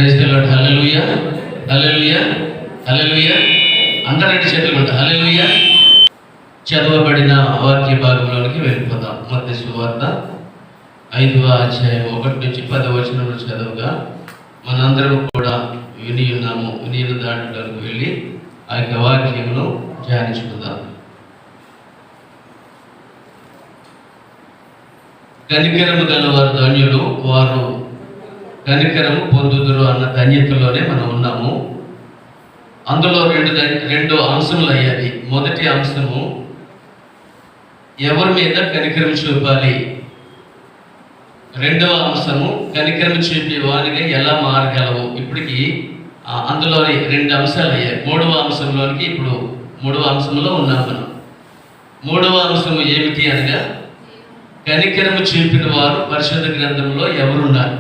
Praise the lord. Hallelujah, hallelujah, hallelujah. అందరంటే చేతులు కొట్ట. హల్లెలూయా. చదవబడిన వాక్య భాగంలోనికి వెళ్ళిపోదాం. మత్తయి సువార్త 5వ అధ్యాయం 1 నుంచి 10వ వచనం చదువుగా మనందరం కూడా విని ఉన్నాము. విని దాంట్లోకి వెళ్ళి ఆ యొక్క వాక్యమును ధ్యానించుకుందాం. కనికరము గలవారు ధన్యులు, వారు కనికరము పొందుదురు అన్న ధన్యతలోనే మనం ఉన్నాము. అందులో రెండు అంశములు అయ్యాయి. మొదటి అంశము, ఎవరి మీద కనికరం చూపాలి. రెండవ అంశము, కనికరం చూపే వారిగా ఎలా మారగలవు. ఇప్పటికి అందులోని రెండు అంశాలు అయ్యాయి. మూడవ అంశంలోనికి ఇప్పుడు మూడవ అంశంలో ఉన్నాం మనం. మూడవ అంశము ఏమిటి అనగా, కనికరము చూపిన వారు పరిశుద్ధ గ్రంథంలో ఎవరున్నారు.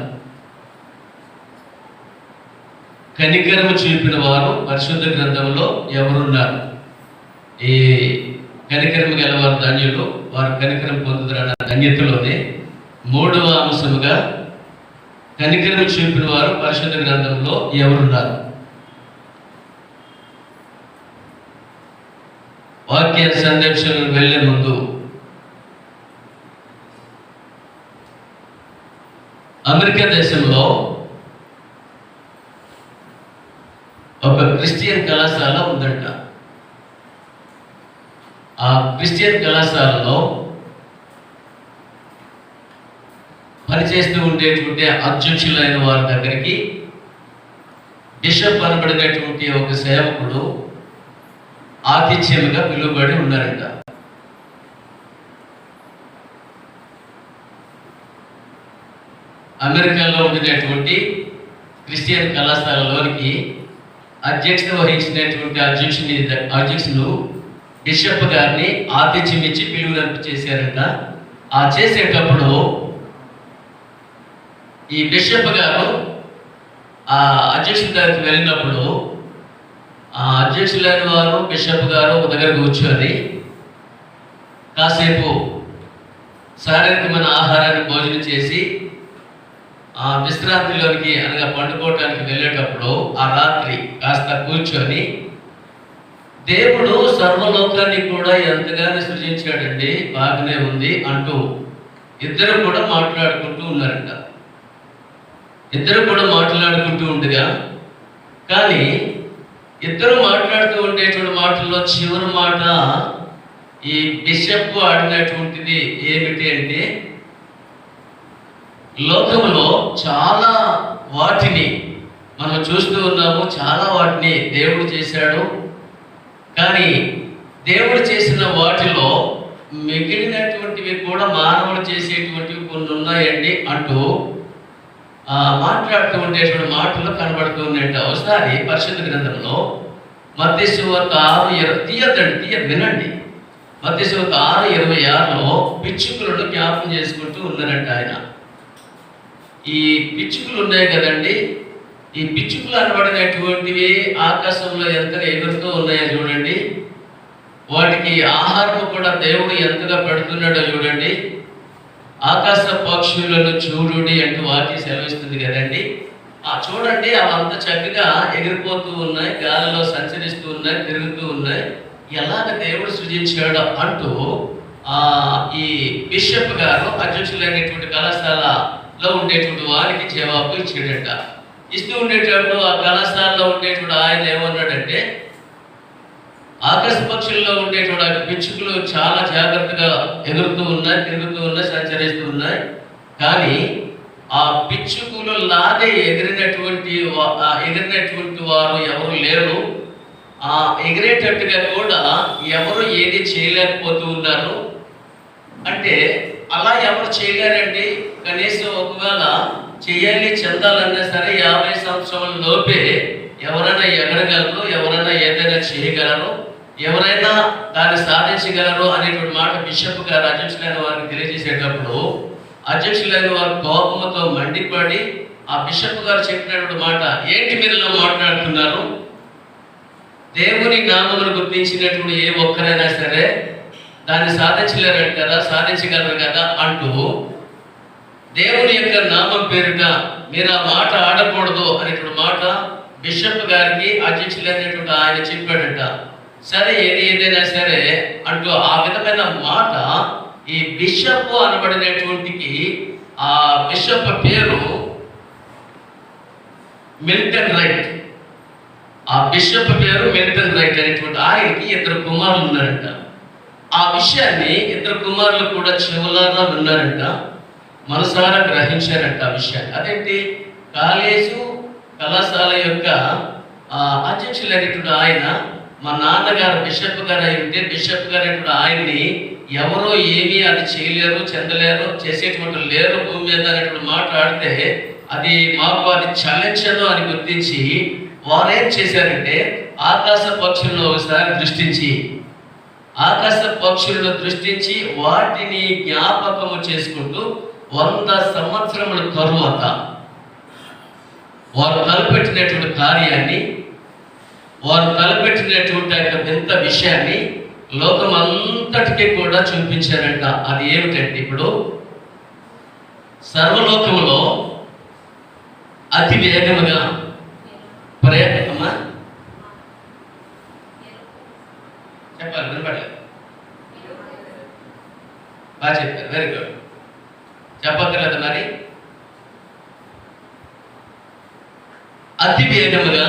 కనికరము చూపిన వారు పరిశుద్ధ గ్రంథంలో ఎవరున్నారు. ఈ కనికరము గలవారు ధన్యులు, వారు కనికరం పొందుతారన్న ధన్యతలోనే మూడవ అంశముగా కనికరము చూపిన వారు పరిశుద్ధ గ్రంథంలో ఎవరున్నారు. వాక్య సందేశం వెళ్ళే ముందు అమెరికా దేశంలో ఒక క్రిస్టియన్ కళాశాల ఉందంట. ఆ క్రిస్టియన్ కళాశాలలో పనిచేస్తూ ఉండేటువంటి అధ్యక్షులైన వారి దగ్గరికి బిషప్ అనబడినటువంటి ఒక సేవకుడు ఆతిథ్యముగా పిలువబడి ఉన్నారంట. అమెరికాలో ఉండినటువంటి క్రిస్టియన్ కళాశాలలోనికి అధ్యక్షత వహించినటువంటి అధ్యక్షులు బిషప్ గారిని ఆతిథ్యం ఇచ్చి పిలుపునంపు చేశారంట. ఆ చేసేటప్పుడు ఈ బిషప్ గారు ఆ అధ్యక్షుల దగ్గరికి వెళ్ళినప్పుడు ఆ అధ్యక్షులైన వారు బిషప్ గారు ఒక దగ్గర కూర్చొని కాసేపు శారీరకమైన ఆహారాన్ని భోజనం చేసి ఆ విశ్రాంతిలోనికి అనగా పండుకోవటానికి వెళ్ళేటప్పుడు ఆ రాత్రి కాస్త కూర్చొని, దేవుడు సర్వలోకాన్ని కూడా ఎంతగానో సృజించాడండి, బాగానే ఉంది అంటూ ఇద్దరు కూడా మాట్లాడుకుంటూ ఉన్నారంట. ఇద్దరు కూడా మాట్లాడుకుంటూ ఉండగా, కానీ ఇద్దరు మాట్లాడుతూ ఉండేటువంటి మాటల్లో చివరి మాట ఈ బిషప్ ఆడినటువంటిది ఏమిటి అంటే, లోకంలో చాలా వాటిని మనం చూస్తూ ఉన్నాము, చాలా వాటిని దేవుడు చేశాడు. కానీ దేవుడు చేసిన వాటిలో మిగిలినటువంటివి కూడా మానవుడు చేసేటువంటివి కొన్ని ఉన్నాయండి అంటూ మాట్లాడుతూ ఉండేటువంటి మాటలు కనబడుతూ ఉన్నాయంట. ఒకసారి పరిశుద్ధ గ్రంథంలో మత్తయి సువార్త 6:20 వినండి. మత్తయి సువార్త 6:26లో పిచ్చుకలను జ్ఞాపకం చేసుకుంటూ ఉన్నారంట ఆయన. ఈ పిచ్చుకలు ఉన్నాయి కదండి, ఈ పిచ్చుకలు అనబడినటువంటివి ఆకాశంలో ఎంతగా ఎగురుతూ ఉన్నాయో చూడండి. వాటికి ఆహారం కూడా దేవుడు ఎంతగా పెడుతున్నాడో చూడండి. ఆకాశ పక్షులను చూడుడి అంటూ వాక్యం సెలవిస్తుంది కదండి. చూడండి, అవి అంత చక్కగా ఎగిరిపోతూ ఉన్నాయి, గాలిలో సంచరిస్తూ ఉన్నాయి, తిరుగుతూ ఉన్నాయి. ఎలాగ దేవుడు సృజించాడు అంటూ ఈ బిషప్ గారు అధ్యక్షులైనటువంటి కళాశాలలో ఉండేటువంటి వారికి జవాబు ఇచ్చాడట. ఇస్తూ ఉండేటప్పుడు ఆ కళాశాలలో ఉండేటువంటి ఆయన ఏమన్నాడంటే, ఆకాశ పక్షుల్లో ఉండేటువంటి ఆ పిచ్చుకలు చాలా జాగ్రత్తగా ఎగురుతూ ఉన్నాయి, తిరుగుతూ ఉన్నాయి, సంచరిస్తూ ఉన్నాయి. కానీ ఆ పిచ్చుకలు లాగే ఎగిరినటువంటి వారు ఎవరు లేరు. ఆ ఎగిరేటట్టుగా కూడా ఎవరు ఏది చేయలేకపోతూ ఉన్నారు. అంటే అలా ఎవరు చేయలేరండి. కనీసం ఒకవేళ చేయాలి చెందాలన్నా సరే 50 సంవత్సరాల లోపే ఎవరైనా ఎగరగలరు, ఎవరైనా ఏదైనా చేయగలరు, ఎవరైనా దాన్ని సాధించగలరు అనేటువంటి మాట బిషప్ గారు అధ్యక్షులైన వారికి తెలియజేసేటప్పుడు అధ్యక్షులైన వారు కోపంతో మండిపడి ఆ బిషప్ గారు చెప్పినటువంటి మాట, ఏంటి మీరు ఇలా మాట్లాడుతున్నారు, దేవుని నామమును గుర్తించినటువంటి ఏ ఒక్కరైనా సరే దాన్ని సాధించలేరు కదా, సాధించగలరు కదా అంటూ దేవుని యొక్క నామం పేరుట మీరు ఆ మాట ఆడకూడదు అనేటువంటి మాట బిషప్ గారికి అధ్యక్షులైనటువంటి ఆయన చెప్పాడంట. సరే ఏదైనా సరే అంటూ ఆ విధమైన మాట ఈ బిషప్ అనబడినటువంటికి ఆ బిషప్ పేరు మిల్టన్ రైట్. ఆ బిషప్ పేరు మిల్టన్ రైట్ అనేటువంటి ఆయనకి 2 కుమారులు ఉన్నారంట. ఆ విషయాన్ని 2 కుమారులు కూడా చెవులారా విన్నారంట, మనసారా గ్రహించారంట ఆ విషయాన్ని. అదేంటి, కళాశాల యొక్క అధ్యక్షులైనటువంటి ఆయన మా నాన్నగారు బిషప్ గారు అయి ఉంటే బిషప్ గారు అనేటువంటి ఆయన్ని ఎవరో ఏమీ అది చేయలేరు, చెందలేరు, చేసేటువంటి లేరు భూమి మీద అనేటువంటి మాట్లాడితే అది మాకు అది చలించదు అని గుర్తించి వారేం చేశారంటే ఆకాశ పక్షులను ఒకసారి దృష్టించి వాటిని జ్ఞాపకము చేసుకుంటూ 100 సంవత్సరముల తరువాత వారు తలపెట్టినటువంటి కార్యాన్ని, వారు తలపెట్టినటువంటి వింత విషయాన్ని లోకమంతటికి కూడా చూపించారంట. అది ఏమిటంటే, ఇప్పుడు సర్వలోకములో అతి వేగముగా ప్రయత్నమా చెప్పాలి, వినపడలేదు, బాగా చెప్పారు, వెరీ గుడ్. చెప్పక్కర్లేదు మరి. అతి వేగముగా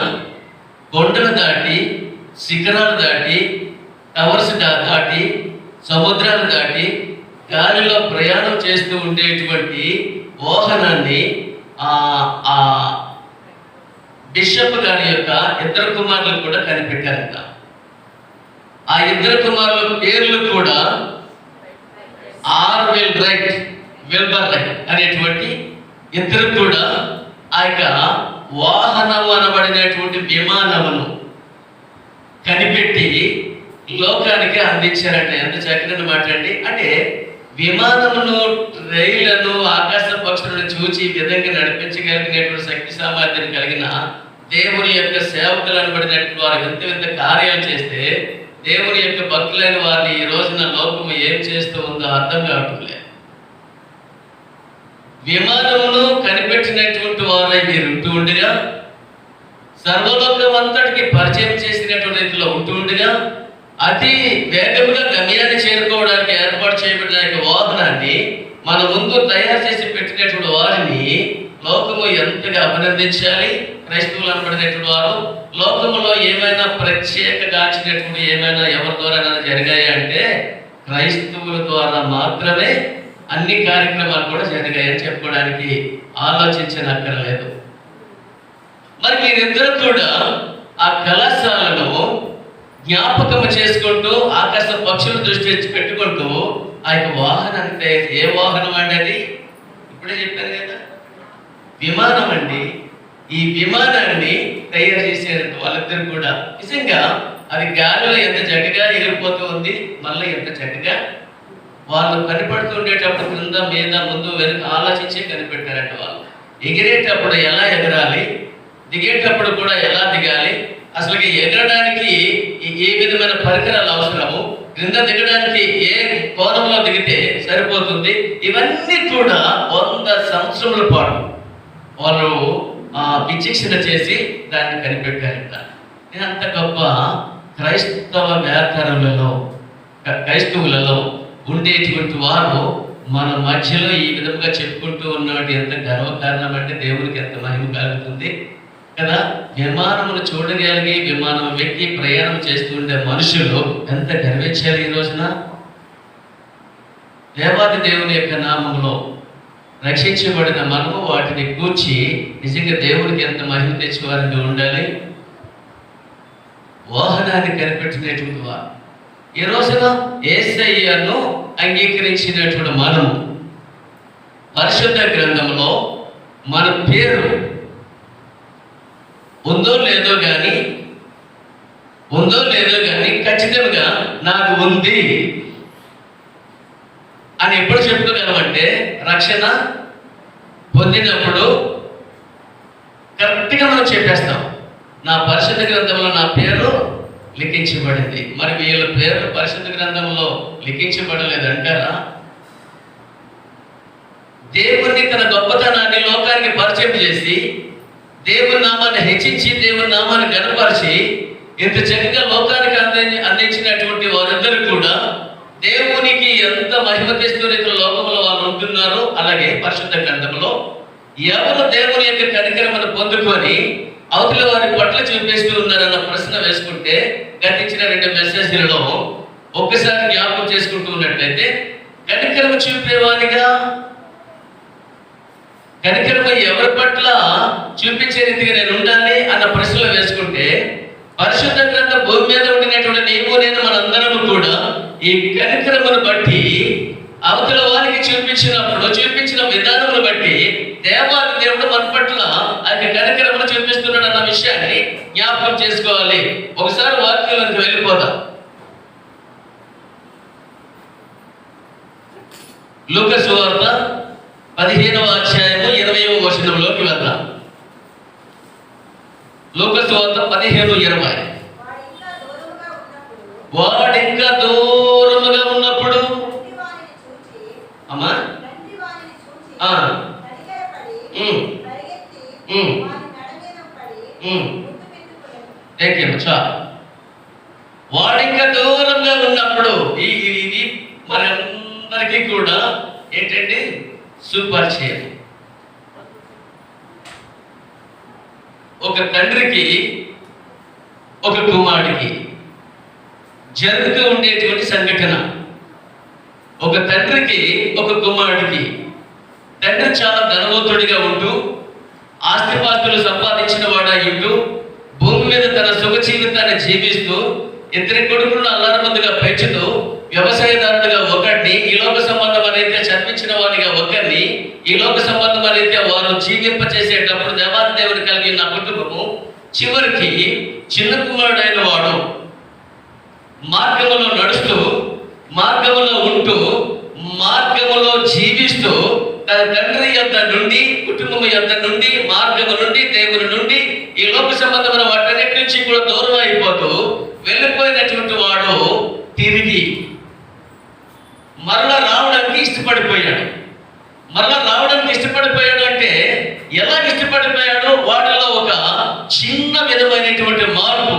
కొండలు దాటి, శిఖరాలు దాటి, టవర్స్ దాటి, సముద్రాలు దాటి గాలిలో ప్రయాణం చేస్తూ ఉండేటువంటి వాహనాన్ని ఆ బిషప్ గారి యొక్క 2 కుమారులు కూడా కనిపెట్టారంట. ఆ 2 కుమారుల పేర్లు కూడా ఆర్వెల్ రైట్, విల్బర్ రైట్ అనేటువంటి 2 కూడా ఆ యొక్క వాహనము అనబడినటువంటి విమానమును కనిపెట్టి లోకానికి అందించారంట. ఎంత చక్కని మాట్లాడి, అంటే విమానమును, రైళ్లను, ఆకాశ పక్షులను చూచి విధంగా నడిపించగలిగినటువంటి శక్తి సామర్థ్యం కలిగిన దేవుని యొక్క సేవకులు అనబడినటువంటి వారు వింత వింత కార్యాలు చేస్తే దేవుని యొక్క భక్తులైన వారిని ఈ రోజున లోకము ఏం చేస్తూ ఉందో అర్థం కావటం లేదు. విమానమును కనిపెట్టినటువంటి వారై మీరు ఉంటూ ఉండగా, సర్వలోకం అంతటికి పరిచయం చేసినటువంటి రీతిలో ఉంటూ ఉండగా, అతి వేగంగా గమ్యాన్ని చేరుకోవడానికి ఏర్పాటు చేయబడిన వాహనాన్ని మన ముందు తయారు చేసి పెట్టినటువంటి వారిని లోకము ఎంతగా అభినందించాలి. క్రైస్తవులు అనబడినటువంటి వారు లోకములో ఏమైనా ప్రత్యేకగాంచినటువంటి ఏమైనా ఎవరి ద్వారా జరిగాయి అంటే క్రైస్తవుల ద్వారా మాత్రమే అన్ని కార్యక్రమాలు కూడా జరిగాయని చెప్పుకోవడానికి ఆలోచించనక్కర్లేదు. మరి మీరిద్దరూ కూడా ఆ కళాశాలను జ్ఞాపకం చేసుకుంటూ ఆకాశ పక్షుల దృష్టి పెట్టుకుంటూ ఆ యొక్క వాహనం, ఏ వాహనం అండి అది? ఇప్పుడే చెప్పారు కదా, విమానం అండి. ఈ విమానాన్ని తయారు చేసేటట్టు వాళ్ళిద్దరు కూడా నిజంగా అది గాలిలో ఎంత చక్కగా ఎగిరిపోతూ ఉంది, మళ్ళీ ఎంత చక్కగా వాళ్ళు కనిపెడుతుండేటప్పుడు క్రింద మీద ముందు వెనుక ఆలోచించే కనిపెట్టారంట. వాళ్ళు ఎగిరేటప్పుడు ఎలా ఎగరాలి, దిగేటప్పుడు కూడా ఎలా దిగాలి, అసలు ఎగరడానికి ఏ విధమైన పరికరాలు అవసరము, క్రింద దిగడానికి ఏ కోణంలో దిగితే సరిపోతుంది, ఇవన్నీ కూడా 100 సంవత్సరముల పాటు వాళ్ళు విచక్షణ చేసి దాన్ని కనిపెట్టారంట. అంత గొప్ప క్రైస్తవులలో ఉండేటువంటి వారు మన మధ్యలో ఈ విధంగా చెప్పుకుంటూ ఉన్నవాటి ఎంత గర్వకారణం అంటే దేవునికి ఎంత మహిమ కలుగుతుంది కదా. విమానమును చూడగలిగి విమానం ఎక్కి ప్రయాణం చేస్తుండే మనుషులు ఎంత గర్వించాలి ఈ రోజున. దేవాది దేవుని యొక్క నామంలో రక్షించబడిన మనము వాటిని కూర్చి నిజంగా దేవునికి ఎంత మహిమ తెచ్చేవారిగా ఉండాలి. వాహనాన్ని కనిపెట్టినటువంటి వారు ఈ రోజున యేసయ్యను అంగీకరించినటువంటి మనము పరిశుద్ధ గ్రంథంలో మన పేరు ఉందో లేదో కానీ ఖచ్చితంగా నాకు ఉంది అని ఎప్పుడు చెప్పుకోగలమంటే రక్షణ పొందినప్పుడు కరెక్ట్గా మనం చెప్పేస్తాం, నా పరిశుద్ధ గ్రంథంలో నా పేరు లిఖించబడింది. మరి వీళ్ళ పేర్లు పరిశుద్ధ గ్రంథంలో లిఖించబడలేదు అంటారా? దేవుణ్ణి, తన గొప్పతనాన్ని లోకానికి పరిచయం చేసి, దేవుని నామాన్ని హెచ్చించి, దేవుని నామాన్ని గణపరిచి, ఇంత చక్కగా లోకానికి అందించినటువంటి వారందరూ కూడా దేవునికి ఎంత మహిమ తెస్తూ రీతిలో లోకంలో వాళ్ళు ఉంటున్నారో, అలాగే పరిశుద్ధ గ్రంథంలో ఎవరు దేవుని యొక్క కనికరమను పొందుకొని అవతల వారి పట్ల చూపిస్తూ ఉన్నారన్న ప్రశ్న వేసుకుంటే, గతించిన 2 మెసేజ్లలో ఒక్కసారి జ్ఞాపకం చేసుకుంటూ ఉన్నట్లయితే, కనికరమ చూపేవానిగా, కనికరమ ఎవరి పట్ల చూపించే రీతిగా నేను ఉండాలి అన్న ప్రశ్నలు వేసుకుంటే, పరిశుద్ధ గ్రంథం భూమి మీద ఉండినటువంటి నీవు నేను మనందరము కూడా ఈ కనికరమును బట్టి అవతల వారికి చూపించిన విధానమును బట్టి దేవాది దేవుడు మన పట్ల ఆ కనికరమును చూపిస్తున్నాడు అన్న విషయాన్ని జ్ఞాపకం చేసుకోవాలి. ఒకసారి వాక్యంలోకి వెళ్ళిపోదాం. లూకా సువార్త 15వ అధ్యాయము 20వ వచనంలోకి వెళ్దాం. లూకా సువార్త 15:20. వాడింకా దూరముగా ఉన్నప్పుడు అమ్మా వాడింకా దూరంగా ఉన్నప్పుడు ఇది మనందరికీ కూడా ఏంటంటే సుపరిచయం. ఒక తండ్రికి ఒక కుమారుడికి జరుగుతూ ఉండేటువంటి సంఘటన. ఒక తండ్రికి ఒక కుమారుడికి, తండ్రి చాలా ధనవంతుడిగా ఉంటూ ఆస్తిపాస్తులు సంపాదించిన వాడా ఉంటూ భూమి మీద తన సుఖ జీవితాన్ని జీవిస్తూ 2 కొడుకులను అల్లారమందుగా పెంచుతూ వ్యవసాయదారుడిగా ఒకరిని, ఈ లోక సంబంధం అనేది చర్మించిన వారిగా ఒకరిని, ఈ లోక సంబంధం అనేది వారు జీవింపచేసేటప్పుడు దేవాది దేవుని కలిగి ఉన్న కుటుంబము చివరికి చిన్న కుమారుడైన వాడు మార్గములో నడుస్తూ, మార్గములో ఉంటూ, మార్గములో జీవిస్తూ తన తండ్రి యొద్ద నుండి, కుటుంబం యొద్ద నుండి, మార్గము నుండి, దేవుని నుండి, ఈ లోక సంబంధమైన వాటన్నిటి నుంచి కూడా దూరం అయిపోతూ వెళ్ళిపోయినటువంటి వాడు తిరిగి మరలా రావడానికి ఇష్టపడిపోయాడు. మరలా రావడానికి ఇష్టపడిపోయాడు అంటే ఎలా ఇష్టపడిపోయాడో వాటిలో ఒక చిన్న విధమైనటువంటి మార్పు.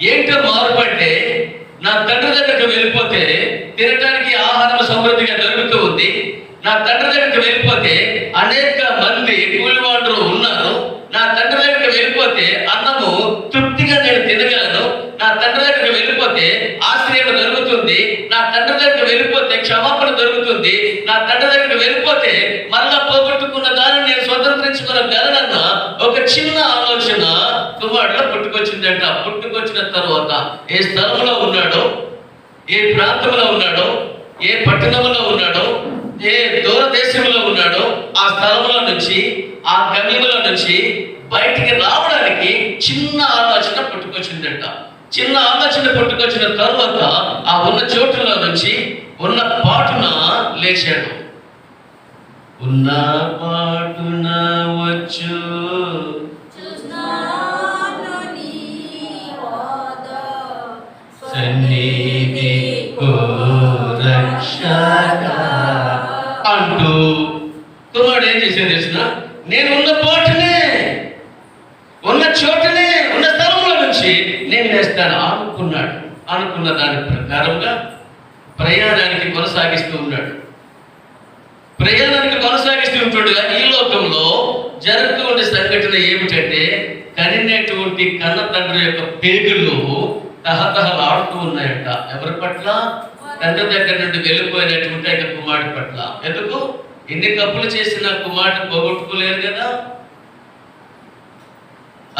ఏంటో మార్పు అంటే, నా తండ్రి దగ్గరికి వెళ్ళిపోతే తినడానికి ఆహారం సమృద్ధిగా దొరుకుతూ ఉంది. నా తండ్రి దగ్గరికి వెళ్ళిపోతే అనేక మంది కూలివాళ్ళు ఉన్నారు. నా తండ్రి దగ్గరికి వెళ్ళిపోతే అన్నము తృప్తిగా నేను తినగలను. నా తండ్రి దగ్గరికి వెళ్ళిపోతే ఆశ్రయం దొరుకుతుంది. నా తండ్రి దగ్గరికి వెళ్ళిపోతే క్షమాపణ దొరుకుతుంది. నా తండ్రి దగ్గరికి వెళ్ళిపోతే మళ్ళా పోగొట్టుకున్న దాన్ని నేను స్వతంత్రించుకోగలనన్న ఒక చిన్న ఆలోచన కుమారుడిలో పుట్టుకొచ్చిందంట. పుట్టుకొచ్చిన తర్వాత ఏ స్థలంలో ఉన్నాడో, ఏ ప్రాంతంలో ఉన్నాడో, ఏ పట్టణంలో ఉన్నాడో, ఏ దూర దేశంలో ఉన్నాడో ఆ స్థలంలో నుంచి, ఆ గమ్యంలో నుంచి బయటికి రావడానికి చిన్న ఆలోచన పుట్టుకొచ్చిందంట. చిన్న ఆలోచన పుట్టుకొచ్చిన తర్వాత ఆ ఉన్న చోటులో నుంచి ఉన్న పాటున లేచాడు. ఉన్న పాటున వచ్చు సన్నిధి అంటూ కుమారుడు ఏం చేసేది తెలిసిన, నేను ఉన్న పాటునే, ఉన్న చోటునే, ఉన్న స్థలంలో నుంచి నేను వేస్తాను అనుకున్నాడు. అనుకున్న దాని ప్రకారంగా ప్రయాణానికి కొనసాగిస్తూ ఉన్నాడు. ప్రయాణానికి కొనసాగిస్తూ ఉంటుండగా ఈ లోకంలో జరుగుతూ ఉండే సంఘటన ఏమిటంటే, కనినటువంటి కన్న తండ్రి యొక్క పేగులు తహతహలాడుతూ ఉన్నాయంట. ఎవరి పట్ల? తండ్రి దగ్గర నుండి వెళ్ళిపోయినటువంటి యొక్క కుమారుడి పట్ల. ఎందుకు? ఎన్ని తప్పులు చేసిన కుమారుడు పోగొట్టుకోలేరు కదా.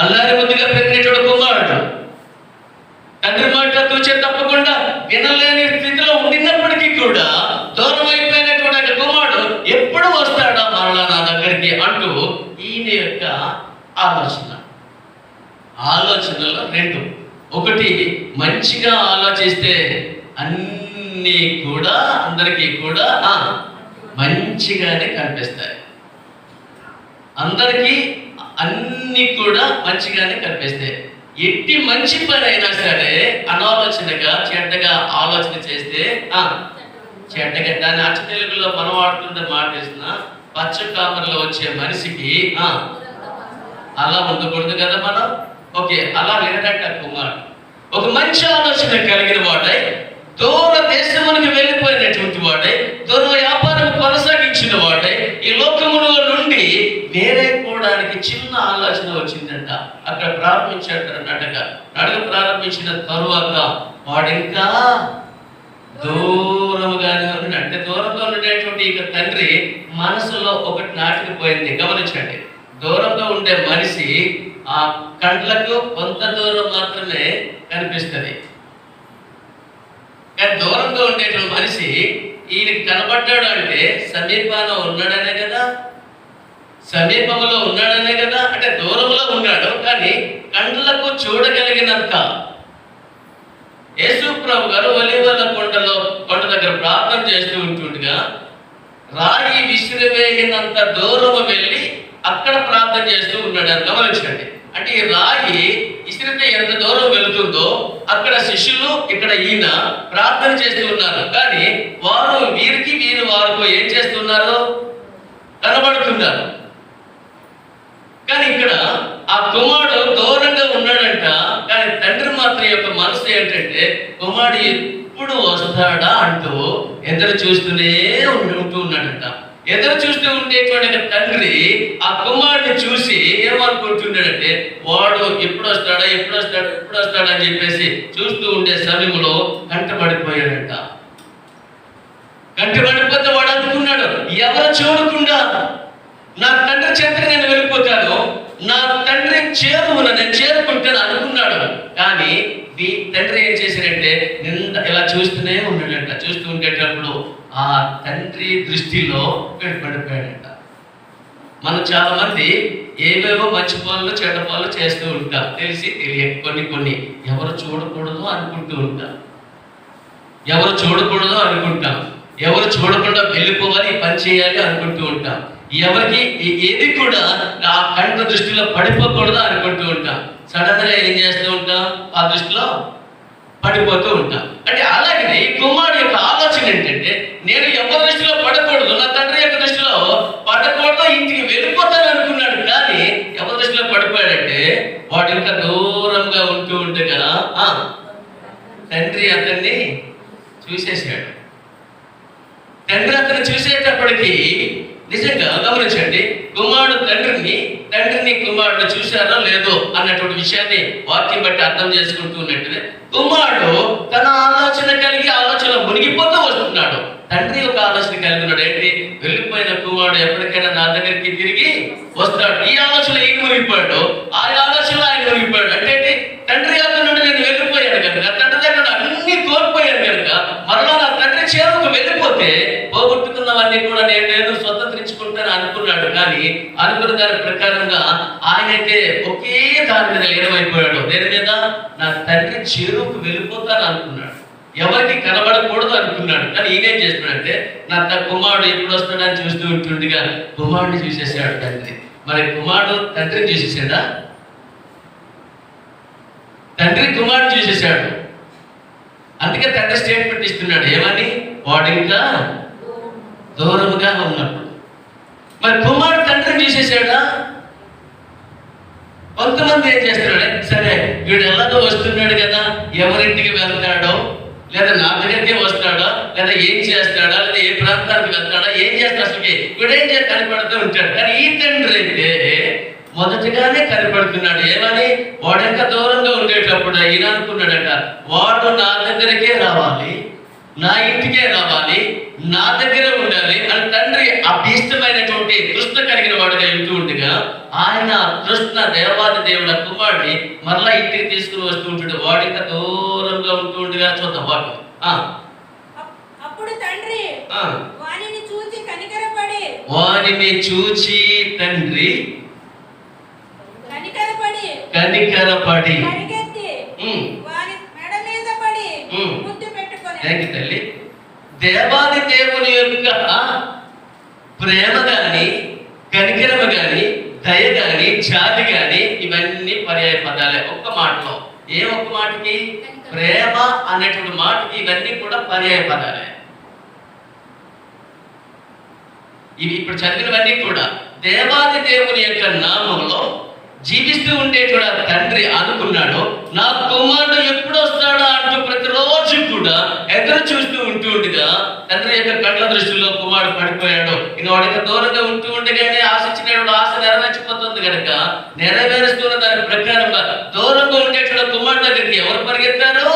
అల్లారి ముద్దుగా పెరిగినటువంటి కుమారుడు తండ్రి మాట తూచే తప్పకుండా వినలేని స్థితిలో ఉండినప్పటికీ కూడా దూరం అయిపోయినటువంటి కుమారుడు ఎప్పుడు వస్తాడా మరలా నా దగ్గరికి అంటూ ఈయన యొక్క ఆలోచనలో 2. ఒకటి, మంచిగా ఆలోచిస్తే అన్నీ కూడా అందరికీ కూడా మంచిగానే కనిపిస్తాయి. అందరికీ అన్నీ కూడా మంచిగానే కనిపిస్తాయి. ఎట్టి మంచి పని అయినా సరే అనాలోచనగా చెడ్డగా ఆలోచన చేస్తే చెడ్డగా. దాన్ని అచ్చ తెలుగులో మనం వాడుతుంటే మాట వేసిన పచ్చ కామర్లో వచ్చే మనిషికి అలా ఉండకూడదు కదా మనం. ఓకే, అలా లేదంట కుమారుడు ఒక మంచి ఆలోచన కలిగిన వాడై దూర దేశమునికి వెళ్ళిపోయినటువంటి వాడై దూర వ్యాపారం కొనసాగించిన వాడై ఈ లోకములో నుండి వేరైపోవడానికి చిన్న ఆలోచన వచ్చిందంట. అక్కడ ప్రారంభించాడన్నట్టుగా నడక ప్రారంభించిన తరువాత వాడింకా దూరముగానే ఉన్నాడు. అంటే దూరంగా ఉండేటువంటి ఇక తండ్రి మనసులో ఒకటి నాటుకుపోయింది. గమనించండి, దూరంగా ఉండే మనిషి ఆ కండ్లకు కొంత దూరం మాత్రమే కనిపిస్తుంది. కానీ దూరంగా ఉండేటువంటి మనిషి ఈయనకి కనబడ్డాడు అంటే సమీపాన ఉన్నాడనే కదా, సమీపంలో ఉన్నాడనే కదా. అంటే దూరంలో ఉన్నాడు కానీ కండ్లకు చూడగలిగినంత. యేసు ప్రభు గారు ఒలీవల కొండ దగ్గర ప్రార్థన చేస్తూ ఉంటుండగా రాయి విసిరివేయనంత దూరం వెళ్ళి అక్కడ ప్రార్థన చేస్తూ ఉన్నాడు అని గమనించండి. అంటే ఈ రాయి ఇసిరితే ఎంత దూరం వెళుతుందో అక్కడ శిష్యులు ఇక్కడ ఈయన ప్రార్థన చేస్తూ ఉన్నారు. కానీ వారు వీరు వారితో ఏం చేస్తున్నారు? కనబడుతున్నారు. కానీ ఇక్కడ ఆ కుమారుడు దూరంగా ఉన్నాడంట. కానీ తండ్రి మాత్రం యొక్క మనసు ఏంటంటే కుమారుడు ఎప్పుడు వస్తాడా అంటూ ఎదురు చూస్తూనే ఉంటూ ఉన్నాడంట. ఎదురు చూస్తూ ఉండేటువంటి తండ్రి ఆ కుమారుడిని చూసి ఏమనుకుంటున్నాడంటే వాడు ఎప్పుడు వస్తాడా అని చెప్పేసి చూస్తూ ఉండే సమయంలో కంటపడిపోయాడంట. కంటపడిపోతే వాడు అనుకున్నాడు, ఎవరు చూడకుండా నా తండ్రి చెంతకు నేను వెళ్ళిపోతాను, నా తండ్రి నేను చేరుకుంటాను అనుకున్నాడు. కానీ తండ్రి ఏం చేశాడంటే ఇలా చూస్తూనే ఉన్నాడంట. చూస్తూ ఉండేటప్పుడు ఆ తండ్రి దృష్టిలో పడిపోయాడంట. మనం చాలా మంది ఏవేవో మంచి పనులు చెడ్డ పనులు చేస్తూ ఉంటాం, తెలిసి తెలియక కొన్ని ఎవరు చూడకూడదు అనుకుంటూ ఉంటాం. ఎవరు చూడకుండా వెళ్ళిపోవాలి, పని చేయాలి అనుకుంటూ ఉంటాం. ఎవరికి ఏది కూడా ఆ కంట దృష్టిలో పడిపోకూడదు అనుకుంటూ ఉంటాం. సడన్ గా ఏం చేస్తూ ఉంటాం? ఆ దృష్టిలో పడిపోతూ ఉంటాం. అంటే అలాగే కుమారుడు యొక్క ఆలోచన ఏంటంటే నేను ఎవరి దృష్టిలో పడకూడదు, నా తండ్రి యొక్క దృష్టిలో పడకూడదు, ఇంటికి వెళ్ళిపోతాను అనుకున్నాడు. కానీ ఎవరి దృష్టిలో పడిపోయాడంటే వాడు ఇంకా దూరంగా ఉంటూ ఉండగా తండ్రి అతన్ని చూసేసాడు. తండ్రి అతను చూసేటప్పటికి నిజంగా గమనించండి, కుమారుడు తండ్రిని కుమారుడు చూశారో లేదో అన్నటువంటి విషయాన్ని వాక్యం బట్టి అర్థం చేసుకుంటూ ఉన్నట్టునే కుమారుడు తన ఆలోచన మునిగిపోతూ వస్తున్నాడు. తండ్రి యొక్క ఆలోచన కలిగి ఉన్నాడు. ఏంటి? వెళ్ళిపోయిన కుమారుడు ఎప్పటికైనా నా దగ్గరికి తిరిగి వస్తాడు. ఈ ఆలోచన ఈయన మునిగిపోయాడు, ఆ ఆలోచనలో ఆయన మునిగిపోయాడు. అంటే తండ్రి యొక్క నుండి నేను వెళ్ళిపోయాను కనుక, తండ్రి దగ్గర అన్ని కోల్పోయాను కనుక మరలా నా తండ్రి చేరుకు వెళ్ళిపోతే పోగొట్టుకున్నవన్నీ కూడా నేను స్వతంత్రించుకుంటాను అనుకున్నాడు. కానీ అనుకున్న దాని ప్రకారంగా ఆయనైతే ఒకే దాని మీద లీనమైపోయాడు. దేని మీద? నా తండ్రి చేరుకు వెళ్ళిపోతాను అనుకున్నాడు, ఎవరికి కనబడకూడదు అనుకున్నాడు. కానీ ఈయనేం చేస్తున్నాడంటే నా కుమారుడు ఎప్పుడు వస్తాడని చూస్తూ ఉంటుండగా కుమారుడిని చూసేసాడు తండ్రి. మరి కుమారుడు తండ్రిని చూసేసాడా? తండ్రి కుమారుడు చూసేశాడు. అందుకే తండ్రి స్టేట్మెంట్ ఇస్తున్నాడు, ఏమని? వాడు ఇంకా దూరముగా ఉన్నప్పుడు. మరి కుమారుడు తండ్రిని చూసేసాడా? కొంతమంది ఏం చేస్తున్నాడు, సరే వీడు ఎలాగో వస్తున్నాడు కదా, ఎవరింటికి వెళ్తాడో, లేదా నా దగ్గరికి వస్తాడా, లేదా ఏం చేస్తాడా, లేదా ఏ ప్రాంతానికి వెళ్తాడా, ఏం చేస్తా అసలుకి వీడేం చేసి కనపడుతూ ఉంటాడు. కానీ ఈ తండ్రి అయితే మొదటిగానే కనపడుతున్నాడు. ఏమని? వాడు ఇంకా దూరంగా ఉండేటప్పుడు ఈయన అనుకున్నాడట, వాడు నా దగ్గరికే రావాలి, నా ఇంటికే రావాలి, నా దగ్గర ఉండాలి అని తండ్రి అభీష్టమైనటువంటి తృష్ణ కలిగిన వాడుగా ఇంటూ ఉండగా ఆయన తృష్ణ దేవాది దేవుడు కుమారుడిని మరలా ఇంటికి తీసుకుని వస్తూ ఉంటాడు. వాడు ఇంకా దూరంగా ఉంటూ ఉండగా చూద్దాం వాడు. అప్పుడు తండ్రి వానిని చూచి తండ్రి కనికరపడి తల్లి దేవాది దేవుని యొక్క ప్రేమ గాని, కనికరమ గాని, దయ గాని, జాతి గాని ఇవన్నీ పర్యాయ పదాలే. ఒక్క మాటలో ఒక్క మాటకి ప్రేమ అనేటువంటి మాటకి ఇవన్నీ కూడా పర్యాయ పదాలే. ఇవి ఇప్పుడు చదివినవన్నీ కూడా దేవాది దేవుని యొక్క నామంలో జీవిస్తూ ఉండేటువంటి ఆ తండ్రి అనుకున్నాడు, నా కుమారుడు ఎప్పుడు వస్తాడా అంటూ ప్రతిరోజు కూడా ఎదురు చూస్తూ ఉంటూ ఉండగా తండ్రి యొక్క కళ్ళ దృష్టిలో కుమారుడు పడిపోయాడు. ఇక వాడికి దూరంగా ఉంటూ ఉండగానే ఆశించినటువంటి ఆశ నెరవేర్చిపోతుంది కనుక నెరవేరుస్తున్న దాని ప్రకారంగా దూరంగా ఉండేటువంటి కుమారుడు దగ్గరికి ఎవరు పరిగెత్తారు?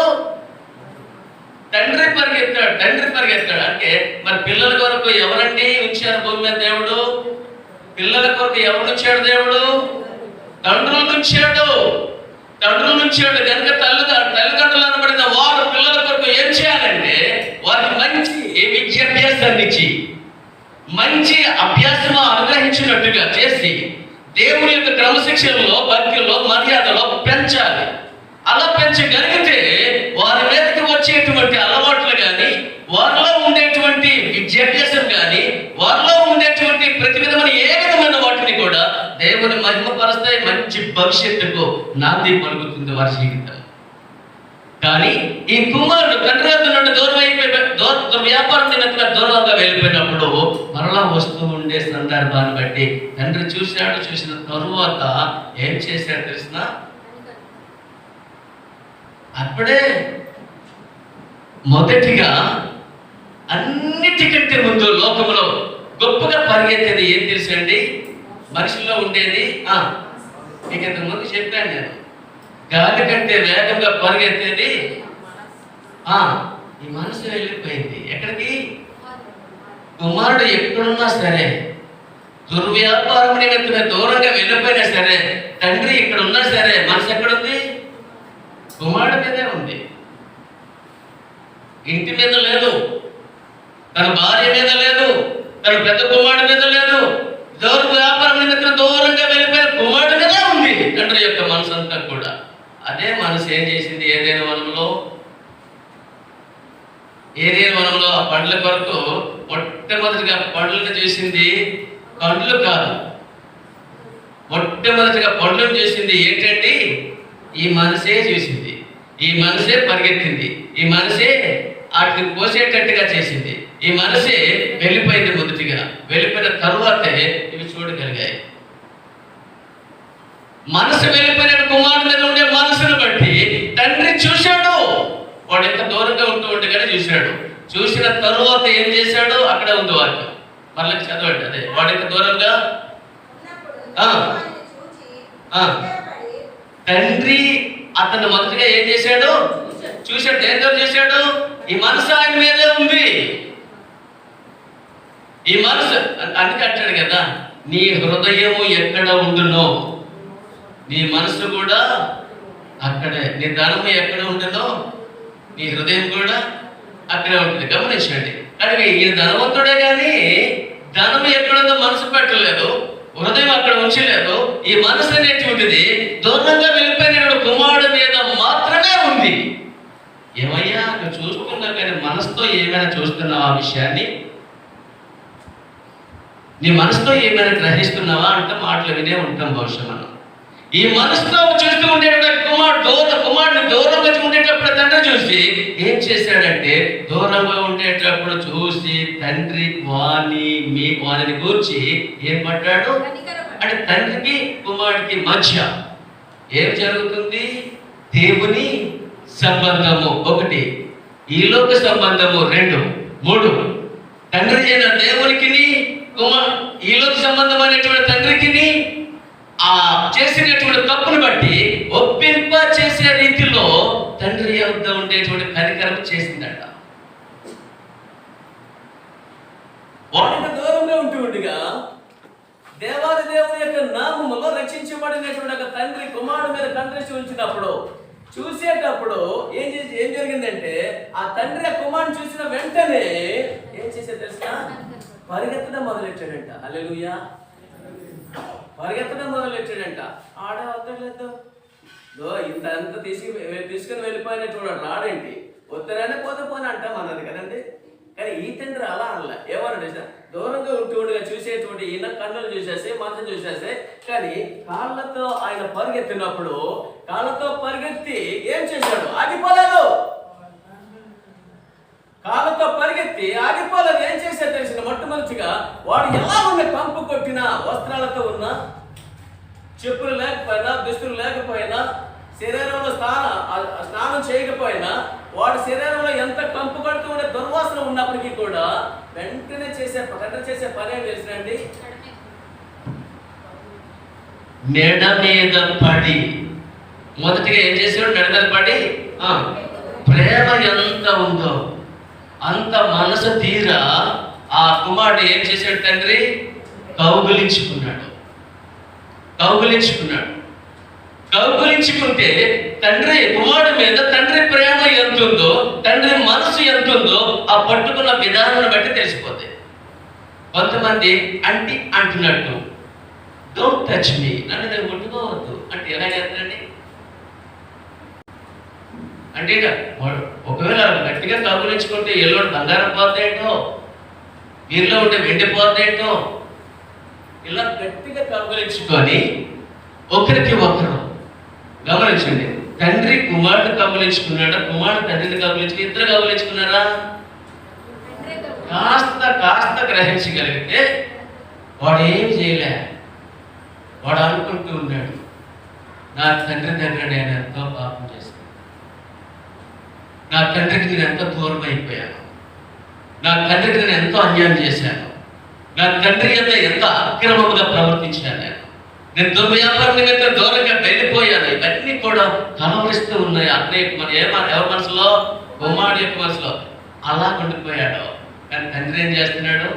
తండ్రి పరిగెత్తాడు. అంటే మరి పిల్లల కొరకు ఎవరండి ఉంచారు భూమి మీద దేవుడు? పిల్లల కొరకు ఎవరు ఉంచాడు దేవుడు? తండ్రులు నుంచాడు కనుక తల్లిదండ్రులు అనబడిన వారు పిల్లల కొరకు ఏం చేయాలంటే వారికి మంచి విద్యాభ్యాసాన్ని ఇచ్చి మంచి అభ్యాసం అనుగ్రహించినట్టుగా చేసి దేవుని యొక్క క్రమశిక్షణలో, భక్తిలో, మర్యాదలో పెంచాలి. అలా పెంచగలిగితే వారి మీదకి వచ్చేటువంటి అలవాట్లు కానీ, వారిలో ఉండేటువంటి విద్యాభ్యాసం కానీ, వారిలో ఉండేటువంటి ప్రతి విధమైన ఏ విధమైన వాటిని కూడా దేవుని మహిమపరుస్తాయి. మంచి భవిష్యత్తుకు నాంది పలుకుతుంది వారి జీవితం. కానీ ఈ కుమారుడు తండ్రి వద్ద నుండి దూరం అయిపోయి వ్యాపారం నిమిత్తంగా దూరంగా వెళ్ళిపోయినప్పుడు మరలా వస్తూ ఉండే సందర్భాన్ని బట్టి తండ్రి చూసిన తరువాత ఏం చేశాడు తెలిసిన? అప్పుడే మొదటిగా అన్నిటికంటే ముందు లోకంలో గొప్పగా పరిగెత్తేది ఏం తెలుసండి? మనిషిలో ఉండేది మీకు ఇంతకు ముందు చెప్పాను నేను, గాలి కంటే వేగంగా పరిగెత్తేది ఈ మనసు వెళ్ళిపోయింది. ఎక్కడికి? కుమారుడు ఎక్కడున్నా సరే, దుర్వ్యాపారం నిమిత్తమే దూరంగా వెళ్ళిపోయినా సరే, తండ్రి ఇక్కడ ఉన్నా సరే, మనసు ఎక్కడుంది? కుమారుడు మీదే ఉంది. ఇంటి మీద లేదు, తన భార్య మీద లేదు, తన పెద్ద కుమారుడు మీద లేదు. వ్యాపారం నిమిత్తం దూరంగా వెళ్ళిపోయిన కుమారుడు మీదే ఉంది తండ్రి యొక్క మనసు అంతా కూడా. అదే మనసు ఏం చేసింది? ఏదైనా వనంలో ఆ పండ్ల కొరకు మొట్టమొదటిగా పండ్లను చేసింది పండ్లు కాదు, మొట్టమొదటిగా పండ్లను చేసింది ఏంటండి? ఈ మనసే చేసింది. ఈ మనసే పరిగెత్తింది. ఈ మనసే వాటిని కోసేటట్టుగా చేసింది. ఈ మనసే వెళ్ళిపోయింది. మొదటిగా వెళ్ళిపోయిన తరువాతే ఇవి చూడగలిగాయి. మనసు వెళ్ళిపోయిన కుమారుడు మీద ఉండే మనసును బట్టి తండ్రి చూశాడు. వాడు ఎంత దూరంగా ఉంటూ ఉండగానే చూశాడు. చూసిన తరువాత ఏం చేశాడు? అక్కడ ఉంది వాక్యం, మళ్ళీ చదవండి. అదే వాడు ఎంత దూరంగా తండ్రి అతను మొదటిగా ఏం చేశాడు? చూశాడు. ఏంటో చేశాడు? ఈ మనసు ఆయన మీదే ఉంది. ఈ మనసు అందుకే అంటాడు కదా, నీ హృదయము ఎక్కడ ఉండునో నీ మనసు కూడా అక్కడే, నీ ధనము ఎక్కడ ఉండునో నీ హృదయం కూడా అక్కడే ఉంటుంది. గమనించండి. కానీ ఈ ధనవంతుడే కానీ ధనము ఎక్కడుందో మనసు పెట్టలేదు, హృదయం అక్కడ ఉంచలేదు. ఈ మనసు అనేటువంటిది దూరంగా వెళ్ళిపోయిన కుమారుడు మీద మాత్రమే ఉంది. ఏమయ్యా నువ్వు చూస్తున్నావు కానీ మనసుతో ఏమైనా చూస్తున్నావా? ఆ విషయాన్ని నీ మనసుతో ఏమైనా గ్రహిస్తున్నావా అంటే మాటలు వినే ఉంటాం బహుశా మనం. ఈ మనసుతో చూస్తూ ఉండేటువంటి కుమారుడిని దూరంగా ఉండేటప్పుడు తండ్రి చూసి ఏం చేశాడంటే, దూరంగా ఉండేటప్పుడు చూసి తండ్రి వాణిని గూర్చి ఏం పడ్డాడు అంటే తండ్రికి కుమారుడికి మధ్య ఏం జరుగుతుంది? దేవుని సంబంధము ఒకటి, ఈ లోక సంబంధము 2, 3. తండ్రి అయిన దేవునికి ఈ లోక సంబంధం అనేటువంటి తండ్రికి ఆ చేసినటువంటి తప్పును బట్టి ఒప్పింప చేసే రీతిలో తండ్రి వద్ద ఉండేటువంటి కనికరం చేసిందట. వాటికి దూరంగా ఉంటూ ఉండగా దేవాది దేవుని యొక్క నామములో రక్షించబడినటువంటి తండ్రి కుమారుడు మీద కండ్రెసి ఉంచినప్పుడు చూసేటప్పుడు ఏం జరిగిందంటే, ఆ తండ్రి ఆ కుమారుని చూసిన వెంటనే ఏం చేసే తెలుసా? పరిగెత్తడం మొదలెట్టాడంట. హల్లెలూయా. పరిగెత్తడం మొదలెట్టాడంట. వద్దలేదు ఇంత అంత తీసుకుని వెళ్ళిపోయిన చూడండి, రాడేంటి వద్దరానే పోతే అంటాం అన్నది కదండి. కానీ ఈ తండ్రి అలా అనలే. ఏమన్నా దూరంగా ఉంటుండగా చూసేటువంటి ఈయన కన్నులు చూసేసి మనసు చూసేసి, కానీ కాళ్ళతో ఆయన పరిగెత్తినప్పుడు కాళ్ళతో పరిగెత్తి ఏం చేశాడు? ఆగిపోలేదు. కాళ్ళతో పరిగెత్తి ఆగిపోలేదు. ఏం చేశాడు తెలిసిన? మొట్టమొదటిగా వాడు ఎలా ఉన్న కంపు కొట్టిన వస్త్రాలతో ఉన్నా, చెప్పులు లేకపోయినా, దుస్తులు లేకపోయినా, శరీరంలో స్నానం చేయకపోయినా, వాడి శరీరంలో ఎంత కంపు కడుతూ ఉండే దుర్వాసన ఉన్నప్పటికీ కూడా వెంటనే చేసే పని ఏం తెలిసినండి? మెడ మీద పడి, మొదటిగా ఏం చేశాడు? మెడ మీద పడి ప్రేమ ఎంత ఉందో అంత మనసు తీరా ఆ కుమారుడు ఏం చేశాడు? తండ్రి కౌగులించుకున్నాడు. కౌగులించుకుంటే తండ్రి కుమారుడు మీద తండ్రి ప్రేమ ఎంత ఉందో, తండ్రి మనసు ఎంత ఉందో ఆ పట్టుకున్న విధానాన్ని బట్టి తెలిసిపోతాయి. కొంతమంది అంటున్నట్టు, డోంట్ టచ్ మీ, నన్ను నేను ముట్టుకోవద్దు అంటే ఎలా చేస్తానండి? అంటే ఒకవేళ గట్టిగా కౌగులించుకుంటే ఎల్లుండి బంగారం పోతాయేంటో, వీరిలో ఉంటే వెండి పోతాయేంటో, ఇలా గట్టిగా కౌగులించుకొని ఒకరికి ఒకరు గమనించండి. తండ్రి కుమారుడు కౌగులించుకున్నాడా? కుమారుడు తండ్రిని కౌగులించుకుని ఇద్దరు కౌగులించుకున్నారా? కాస్త గ్రహించగలిగితే వాడు ఏం చేయలే. వాడు అనుకుంటూ ఉన్నాడు, నా తండ్రి దగ్గర నేను ఎంతో పాపం చేశాను, నా తండ్రికి నేను ఎంతో దూరం అయిపోయాను, నా తండ్రికి నేను ఎంతో అన్యాయం చేశాను, నా తండ్రి ఎంత అక్రమముగా ప్రవర్తించాను, నేను దుర్వ్యాపారం నిమిత్తం దూరంగా వెళ్ళిపోయాను. ఇవన్నీ కూడా కలవరిస్తూ ఉన్నాయి అన్నయ్యకు. ఎవరి మనసులో? కుమారుడు యొక్క మనసులో. అలా ఉండిపోయాడు. కానీ తండ్రి ఏం చేస్తున్నాడు?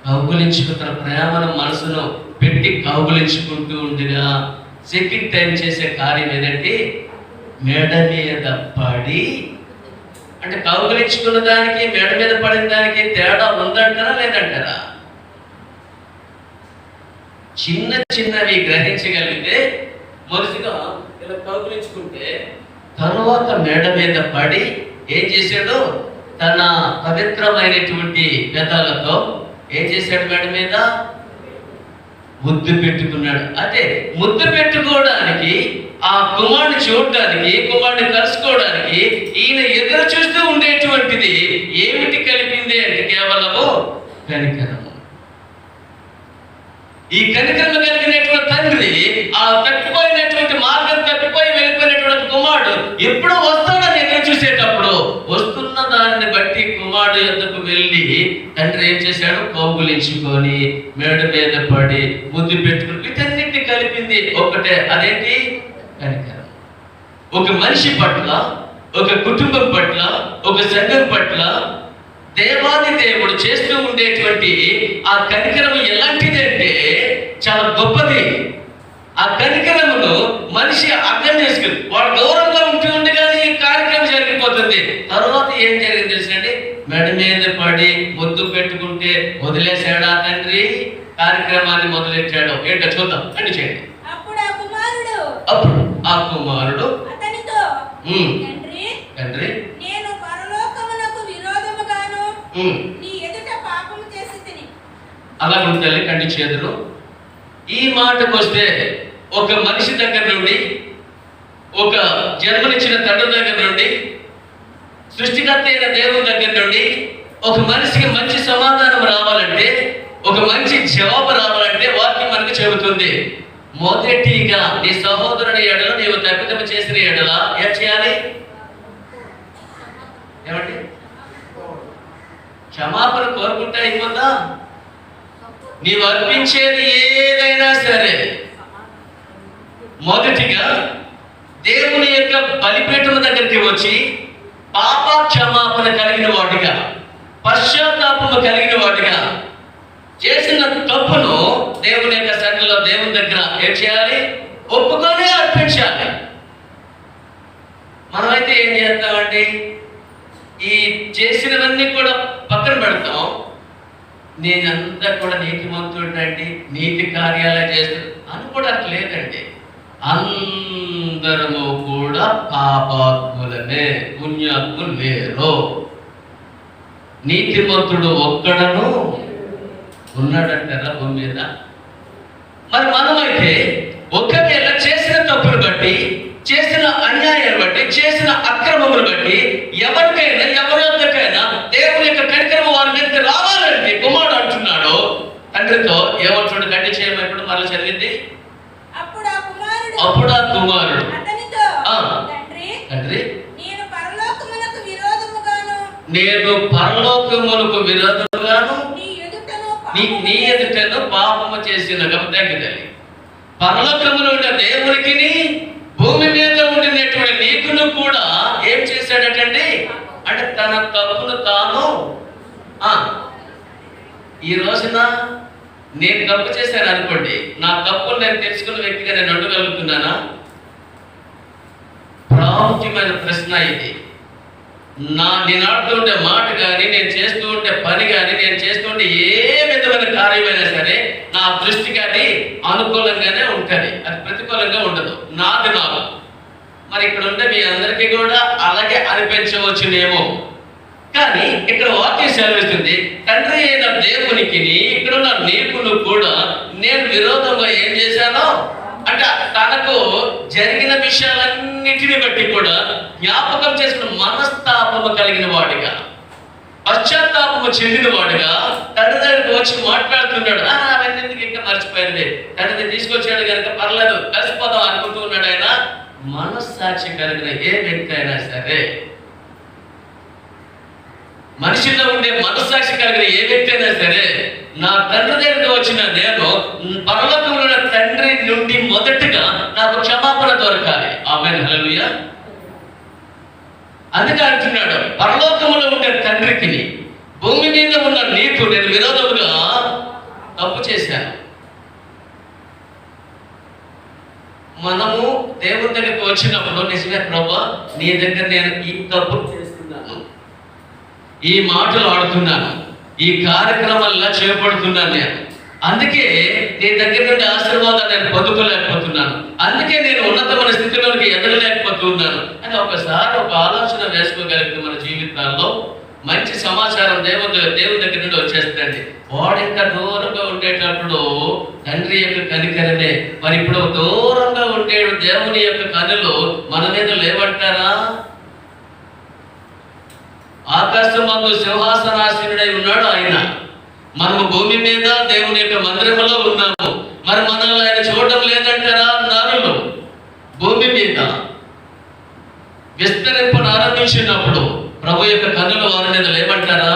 కౌగులించుకుంటున్న ప్రేమను మనసును పెట్టి కౌగులించుకుంటూ ఉండగా సెకండ్ టైం చేసే కార్యం ఏదంటే మెడ మీద పడి. అంటే కౌగులించుకున్న దానికి మెడ మీద పడిన దానికి తేడా ఉందంటారా లేదంటారా? చిన్నవి గ్రహించగలిగితే మొదటిగా ఇలా కౌగులించుకుంటే తరువాత మెడ మీద పడి ఏం చేశాడు? తన పవిత్రమైనటువంటి పెదాలతో ఏం చేశాడు? మెడ మీద ముద్దు పెట్టుకున్నాడు. అదే ముద్దు పెట్టుకోవడానికి, ఆ కుమారుని చూడడానికి, కుమారుని కలుసుకోవడానికి ఈయన ఎదురు చూస్తూ ఉండేటువంటిది ఏమిటి కలిపింది అంటే కేవలము కనికరము. ఈ కనికరము కలిగినటువంటి తండ్రి ఆ తప్పిపోయినటువంటి మార్గం తప్పిపోయి వెళ్ళిపోయినటువంటి కుమారుడు ఎప్పుడు వస్తాడని ఎదురు చూసేటప్పుడు వస్తున్న దాన్ని బట్టి కుమారుడు యొద్దకు వెళ్ళి తండ్రి ఏం చేశాడు? కౌగులించుకొని మెడ మీద పడి ముద్దు పెట్టుకుని వీటన్నిటిని కలిపింది ఒకటే. అదేంటి? కనికరం. ఒక మనిషి పట్ల, ఒక కుటుంబం పట్ల, ఒక సంఘం పట్ల దేవాది దేవుడు చేస్తూ ఉండేటువంటి ఆ కనికరం ఎలాంటిది అంటే చాలా గొప్పది. ఆ కనికరమును మనిషి అర్థం చేసుకుని వాడు గౌరవంగా ఉంటూ ఉండగానే ఈ కార్యక్రమం జరిగిపోతుంది. తర్వాత ఏం జరిగింది తెలుసండి? మెడ మీద పడి ముద్దు పెట్టుకుంటే వదిలేశాడా తండ్రి? కార్యక్రమాన్ని మొదలెట్టాడు. ఏంటో చూద్దాం. అని చేయండి. అప్పుడు ఆ కుమారుడు తండ్రి అలా ఉంటుంది కంటి చేతులు. ఈ మాటకు వస్తే ఒక మనిషి దగ్గర నుండి, ఒక జన్మనిచ్చిన తండ్రి దగ్గర నుండి, సృష్టికర్త అయిన దేవుని దగ్గర నుండి ఒక మనిషికి మంచి సమాధానం రావాలంటే, ఒక మంచి జవాబు రావాలంటే వాక్యం మనకు చెబుతుంది. మొదటిగా నీ సహోదరుని ఎడల నీవు తప్పిదము చేసిన ఎడల ఏం చేయాలి? ఏమండి? క్షమాపణ కోరుకుంటే అయిపోతా? నీవు అర్పించేది ఏదైనా సరే మొదటిగా దేవుని యొక్క బలిపీఠం దగ్గరికి వచ్చి పాప క్షమాపణ కలిగిన వాడిగా, పశ్చాత్తాపము కలిగిన వాడిగా చేసిన తప్పును దేవుని యొక్క సన్నిధిలో దేవుని దగ్గర ఏం చేయాలి? ఒప్పుకొని అర్పించాలి. మనమైతే ఏం చేస్తామండి? ఈ చేసినవన్నీ కూడా పక్కన పెడతాం. నేనంతా కూడా నీతిమంతుడండి, నీతి కార్యాలు చేస్తాను అనుకోవడానికి లేదండి. అందరము కూడా పాపాత్ములమే, పుణ్యాత్ములు లేరు. నీతిమంతుడు ఒక్కడను ఉన్నాడంటారా భూమి మీద? మరి మనమైతే ఒకవేళ చేసిన తప్పును బట్టి, చేసిన అన్యాయాన్ని బట్టి, చేసిన అక్రమమును బట్టి ఎవరికైనా ఎవరి వద్దకైనా దేవుని యొక్క కనికరము వారి మీదకి రావాలంటే కుమారుడు అంటున్నాడు, తండ్రితో ఏమంటాడు? గడ్డి చేయమని ఇప్పుడు మళ్ళీ చదివింది. అప్పుడు ఆ కుమారుడు అతనితో, ఆ. తండ్రి, తండ్రి, నేను పరలోకమునకు విరోధముగాను నీ ఎదుటను పాపము చేసిన తల్లి. పరలోకములో ఉన్న దేవునికి భూమి మీద ఉండినటువంటి నీకును కూడా ఏం చేశాడటండి అంటే తన తప్పును తాను ఈ రోజున నేను తప్పు చేశాను అనుకోండి, నా తప్పును నేను తెలుసుకున్న వ్యక్తిగా నేను అడగలుగుతున్నానా? ప్రాముఖ్యమైన ప్రశ్న ఇది. నేను ఆడుతూ ఉండే మాట కానీ, నేను చేస్తూ ఉండే పని కానీ, నేను చేస్తూ ఉండే ఏ విధమైన కార్యమైనా సరే నా దృష్టికి అది అనుకూలంగానే ఉంటుంది, అది ప్రతికూలంగా ఉండదు. నాకు మరి ఇక్కడ ఉంటే మీ అందరికీ కూడా అలాగే అనిపించవచ్చునేమో. కానీ ఇక్కడ వాక్యం సెలవిస్తుంది, తండ్రి అయిన దేవునికి ఇక్కడున్న నీకును కూడా నేను విరోధంగా ఏం చేశానో అంటే తనకు జరిగిన విషయాలన్నిటిని బట్టి కూడా జ్ఞాపకం చేసుకున్న మనస్తాపము కలిగిన వాడిగా, పశ్చాత్తాపము చెందిన వాడిగా తండ్రి దగ్గరికి వచ్చి మాట్లాడుతున్నాడు. అవన్నీ ఎందుకు ఇంకా మర్చిపోయింది, తండ్రిని తీసుకొచ్చాడు కనుక పర్లేదు కలిసిపోదాం అనుకుంటూ ఉన్నాడు. ఆయన మనస్సాక్షి కలిగిన ఏ వ్యక్తి అయినా సరే, మనిషిలో ఉండే మనస్సాక్షి కలిగిన ఏ వ్యక్తి అయినా సరే, నా తండ్రి దగ్గరికి వచ్చిన నేను పరలోకంలో ఉన్న తండ్రి నుండి మొదటగా నాకు క్షమాపణ దొరకాలి. ఆమేన్, హల్లెలూయా. అందుకే అంటున్నాడు, పరలోకంలో ఉండే తండ్రికి భూమి మీద ఉన్న నీకు నేను విరోధముగా తప్పు చేశాను. మనము దేవుని దగ్గరికి వచ్చినప్పుడు నిజమే ప్రభా, నీ దగ్గర నేను ఈ తప్పు చేస్తున్నాను, ఈ మాటలు ఆడుతున్నాను, ఈ కార్యక్రమాల్లో చేపడుతున్నాను నేను, అందుకే నీ దగ్గర నుండి ఆశీర్వాదాలు నేను పొందుకోలేకపోతున్నాను, అందుకే నేను ఉన్నతమైన స్థితిలోకి ఎదగలేకపోతున్నాను అని ఒకసారి ఒక ఆలోచన వేసుకోగలిగితే మన జీవితాల్లో మంచి సమాచారం దేవుని దగ్గర నుండి వచ్చేస్తుంది. వాడు ఇంకా దూరంగా ఉండేటప్పుడు తండ్రి యొక్క కనికరమే. మరి ఇప్పుడు దూరంగా ఉండే దేవుని యొక్క కనులు మన మీద లేవంటారా? ఆకాశమందు సింహాసనాసీనుడై ఉన్నాడు ఆయన, మనము భూమి మీద దేవుని యొక్క మందిరంలో ఉన్నాము. మరి మనల్ని ఆయన చూడడం లేదంటారా? నరులు భూమి మీద విస్తరింపను ఆరంభించినప్పుడు ప్రభు యొక్క కన్నులు వారి మీద లేవంటారా?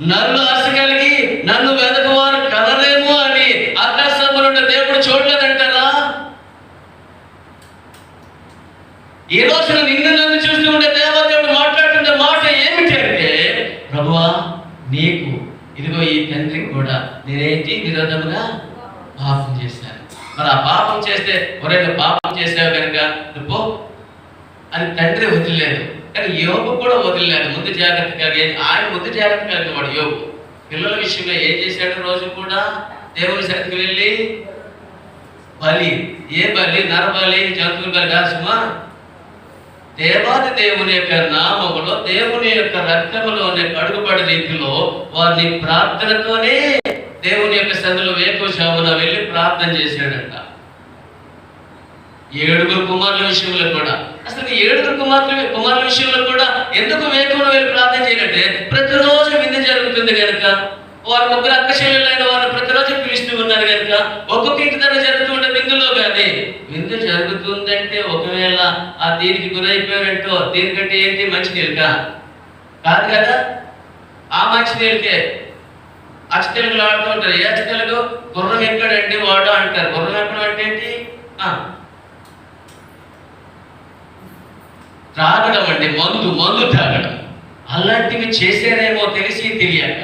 నరులు ఆశ కలిగి నన్ను వెదకువారు కలరేమో అని ఆకాశంలో ఉండే దేవుడు చూడలేదంటారా? ఈ రోజున నిన్ను నన్ను చూస్తూ ఉండే దేవదేవుడు మాట్లాడుతుండే మాట ఏమిటి అంటే, ప్రభువా నీకు ఇదిగో ఈ తండ్రికి కూడా నేనేంటి విరోధముగా పాపం చేశాను. మరి ఆ పాపం చేస్తే ఎవరైనా పాపం చేసావు కనుక నువ్వు అని తండ్రి వదిలేదు. కానీ యోగు కూడా వదిలేదు. ముందు జాగ్రత్తగా ఆయన ముందు జాగ్రత్త కలిగిన వాడు యోగు. పిల్లల విషయంలో ఏం చేశాడు? రోజు కూడా దేవుని సన్నిధికి వెళ్ళి బలి, ఏ బలి? నరబలి, జంతువుల బలి కాదు సుమా. దేవాది దేవుని యొక్క నామములో, దేవుని యొక్క రక్తములోనే కడుగుబడి రీతిలో వారిని ప్రార్థనతోనే దేవుని యొక్క సన్నిధిలో వేకువజామున వెళ్ళి ప్రార్థన చేశాడంట. 7 కుమారుల విషయంలో కూడా, అసలు 7 కుమారుల విషయంలో కూడా ఎందుకు వేకువన వెళ్ళి ప్రార్థన చేయాలంటే, ప్రతిరోజు విందు జరుగుతుంది కనుక, వారు 3 అక్క చెల్లెలైన వారు ప్రతిరోజు పిలుస్తూ ఉన్నారు కనుక, ఒక్కొక్క ఇంటి దగ్గర జరుగుతుండే విందులో కానీ విందు జరుగుతుందంటే ఒకవేళ ఆ దీనికి గురైపోయారంటో దీనికంటే ఏంటి మంచి నీళ్ళక కాదు కదా, ఆ మంచి నీళ్ళకే అచ్చతెలుగులు ఆడుతూ ఉంటారు. ఏ అచ్చతెలుగు? గుర్రం ఎక్కడండి వాడు అంటారు. గుర్రం ఎక్కడం అంటే ఏంటి? త్రాగడం అండి, మందు త్రాగడం. అలాంటివి చేశారేమో తెలిసి తెలియక,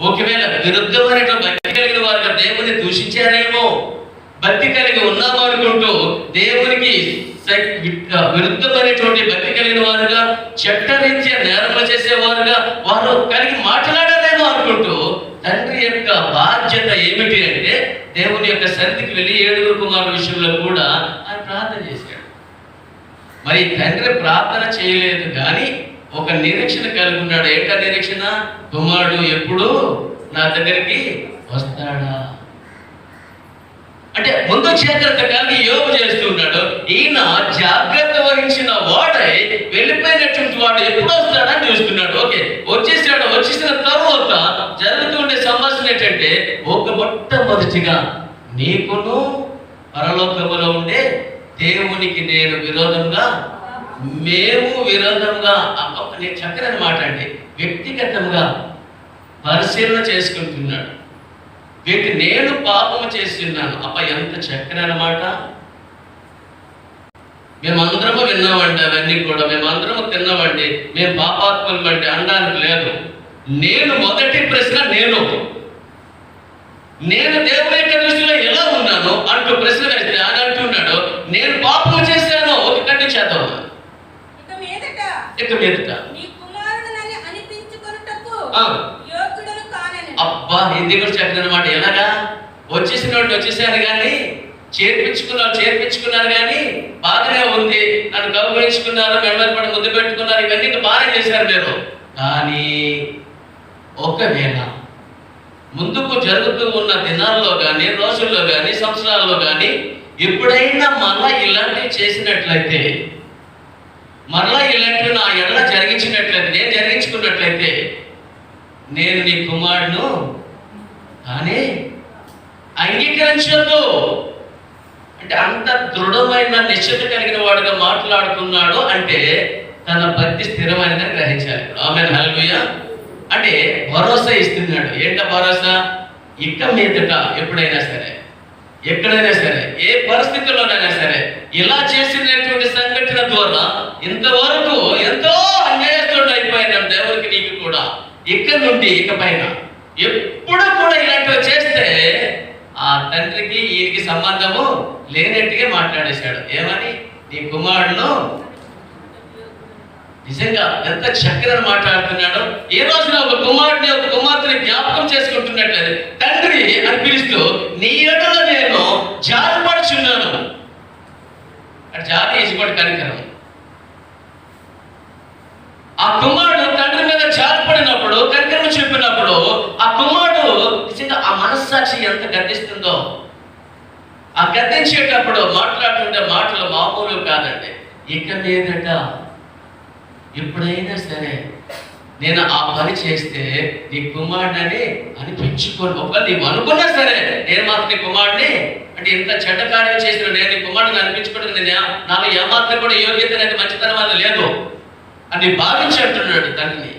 ఒకవేళ విరుద్ధమైన భక్తి కలిగిన వారుగా దేవుని దూషించారేమో, భక్తి కలిగి ఉన్నాము అనుకుంటూ దేవునికి విరుద్ధమైనటువంటి భక్తి కలిగిన వారుగా, చట్టరీత్యా నేరములు చేసేవారుగా వారు కలిగి మాట్లాడారేమో అనుకుంటూ, తండ్రి యొక్క బాధ్యత ఏమిటి అంటే దేవుని యొక్క సన్నిధికి వెళ్ళి 7 కుమారుల విషయంలో కూడా ఆయన ప్రార్థన చేశాడు. మరి తండ్రి ప్రార్థన చేయలేదు కానీ ఒక నిరీక్షణ కలిగి ఉన్నాడు. ఏంటా నిరీక్షణ? కుమారుడు ఎప్పుడు నా దగ్గరికి వస్తాడా అంటే ముందు జాగ్రత్త కలిగి యోగు చేస్తున్నాడు. ఈయన జాగ్రత్త వహించిన వాడై వెళ్ళిపోయినటువంటి వాడు ఎప్పుడు వస్తాడని చూస్తున్నాడు. ఓకే, వచ్చేసాడు, వచ్చేసిన తర్వాత జరుగుతూ ఉండే సంభాషణ ఏంటంటే, ఒక మొట్టమొదటిగా నీకును పరలోకములో ఉండే దేవునికి నేను విరోధంగా, మేము విరోధంగా. నేను చక్కని మాట అండి. వ్యక్తిగతంగా పరిశీలన చేసుకుంటున్నాడు. వీటి నేను పాపము చేస్తున్నాను. ఎంత చక్కని మాట. మేమందరము విన్నామండి అవన్నీ కూడా, మేమందరము తిన్నామండి, మేము పాపాత్మలు అంటే అనడానికి లేదు. నేను మొదటి ప్రశ్న, నేను దేవుని యొక్క దృష్టిలో ఎలా ఉన్నాను అంటూ ప్రశ్న వేస్తే ఆయన అంటున్నాడు, నేను పాపము చేశాను. ఒక కంటి చేద్దాం. ఇక మీదట నీ కుమారుడనని అనిపించుకొనుటకు ఆ. యోగ్యుడను కానని. అబ్బా, హిందీ కూడా చెప్పినమాట. ఎలాగా? వచ్చేసిన వాళ్ళు వచ్చేసారు కానీ, చేర్పించుకున్నారు కానీ బాగానే ఉంది, నన్ను గౌరవించుకున్నారు, మెడపడి ముద్దు పెట్టుకున్నారు, ఇవన్నీ బాగానే చేశారు మీరు. కానీ ఒకవేళ ముందుకు జరుగుతూ ఉన్న దినాల్లో కానీ, రోజుల్లో కానీ, సంవత్సరాల్లో కానీ ఎప్పుడైనా మళ్ళా ఇలాంటివి చేసినట్లయితే, మరలా ఇలాంటివి నా ఎడల జరిగించినట్లయితే, నేను జరిగించుకున్నట్లయితే, నేను నీ కుమారుడును కానీ అంగీకరించొద్దు అంటే అంత దృఢమైన నిశ్చిత కలిగిన వాడుగా మాట్లాడుతున్నాడు అంటే తన భక్తి స్థిరమైనదని గ్రహించాలి. ఆమేన్, హల్లెలూయా. అంటే భరోసా ఇస్తున్నాడు. ఏంట భరోసా? ఇక మీదట ఎప్పుడైనా సరే, ఎక్కడైనా సరే, ఏ పరిస్థితుల్లోనైనా సరే, ఇలా చేసినటువంటి సంఘటన ద్వారా ఇంతవరకు ఎంతో అన్యాయస్తుడు అయిపోయిన దేవునికి నీకు కూడా ఇక్కడ నుండి ఇకపైన ఎప్పుడు కూడా ఇలాంటివి చేస్తే ఆ తండ్రికి ఈయనకి సంబంధము లేనట్టుగా మాట్లాడేశాడు. ఏమని? నీ కుమారుడును. నిజంగా ఎంత చక్కగా మాట్లాడుతున్నాడు. ఏ రోజున ఒక కుమారుడిని, ఒక కుమార్తెని జ్ఞాపకం చేసుకుంటున్నట్లయితే తండ్రి అని పిలుస్తూ, నీ ఎడల నేను జాలిపడుచున్నాను. జాతి ఈజ్గోట్ కనికరం. ఆ కుమారుడు తండ్రి మీద జాలిపడినప్పుడు, కనికరం చెప్పినప్పుడు, ఆ కుమారుడు నిజంగా ఆ మనస్సాక్షి ఎంత గద్దిస్తుందో. ఆ గద్దించేటప్పుడు మాట్లాడుతుంటే మాటలు మామూలు కాదండి. ఇక మీదట ఎప్పుడైనా సరే నేను ఆ పని చేస్తే నీ కుమారుడని అనిపించుకోను. ఒకవేళ నీవు అనుకున్నా సరే, నేను మాత్రం నీ కుమారుడిని అంటే ఇంత చెడ్డ కార్యం చేసిన నేను నీ కుమారుడిని అనిపించుకోవడం, నాకు ఏమాత్రం కూడా యోగ్యత అనేది మంచితనం వల్ల లేదు అని భావించి అంటున్నాడు తండ్రిని.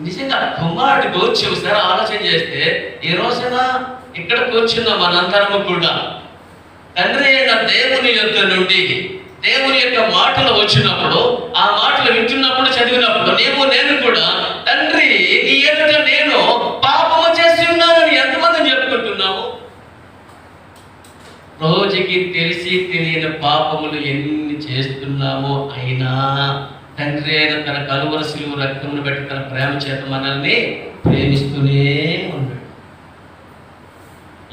నిజంగా కుమారుడు గురించి ఒకసారి ఆలోచన చేస్తే, ఈ రోజున ఇక్కడ కూర్చున్న మనందరము కూడా తండ్రి అయిన దేవుని యొక్క నుండి దేవుని యొక్క మాటలు వచ్చినప్పుడు, ఆ మాటలు వింటున్నప్పుడు, చదివినప్పుడు నేను కూడా తండ్రి నీ ఎదుట నేను పాపము చేసి ఉన్నానని ఎంతమంది చెప్పుకుంటున్నాము? రోజుకి తెలిసి తెలియని పాపములు ఎన్ని చేస్తున్నామో, అయినా తండ్రి అయిన తన కలువర సిలువ రక్తమును బట్టి తన ప్రేమ చేత మనల్ని ప్రేమిస్తూనే ఉన్నాడు.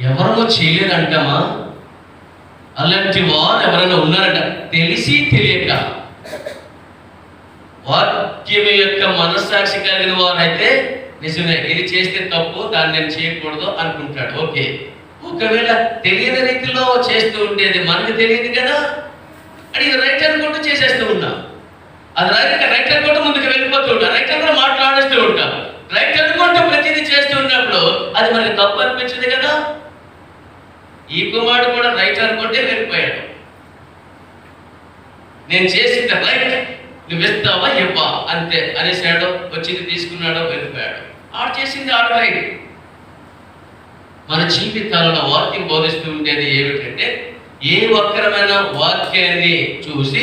ఎవరో చేయలేదంటామా? అలాంటి వారు ఎవరైనా ఉన్నారంట. తెలిసి తెలియక వాక్యం యొక్క మనస్సాక్షి కలిగిన వారైతే నిజమే, ఇది చేస్తే తప్పు, దాన్ని నేను చేయకూడదు అనుకుంటాడు. ఓకే, ఒకవేళ తెలియని రీతిలో చేస్తూ ఉండేది మనకు తెలియదు కదా, అని ఇది రైట్ అనుకుంటూ చేసేస్తూ ఉన్నాం. అది రైట్ అనుకుంటూ ముందుకు వెళ్ళిపోతూ ఉంటాం, రైట్ అనుకుంటూ మాట్లాడేస్తూ ఉంటాం. రైట్ అనుకుంటూ ప్రతిదీ చేస్తూ ఉన్నప్పుడు అది మనకి తప్పు అనిపించింది కదా. ఈ కుమారుడు కూడా రైట్ అనుకుంటే వెళ్ళిపోయాడు. నేను చేసింది రైట్, నువ్వు ఇస్తావా ఇవ్వా అంతే అనేసాడు. వచ్చింది తీసుకున్నాడు, వెళ్ళిపోయాడు. ఆడు చేసింది ఆడు రైట్. మన జీవితాలలో వాక్యం బోధిస్తూ ఉండేది ఏమిటంటే, ఏ ఒక్కరమైన వాక్యాన్ని చూసి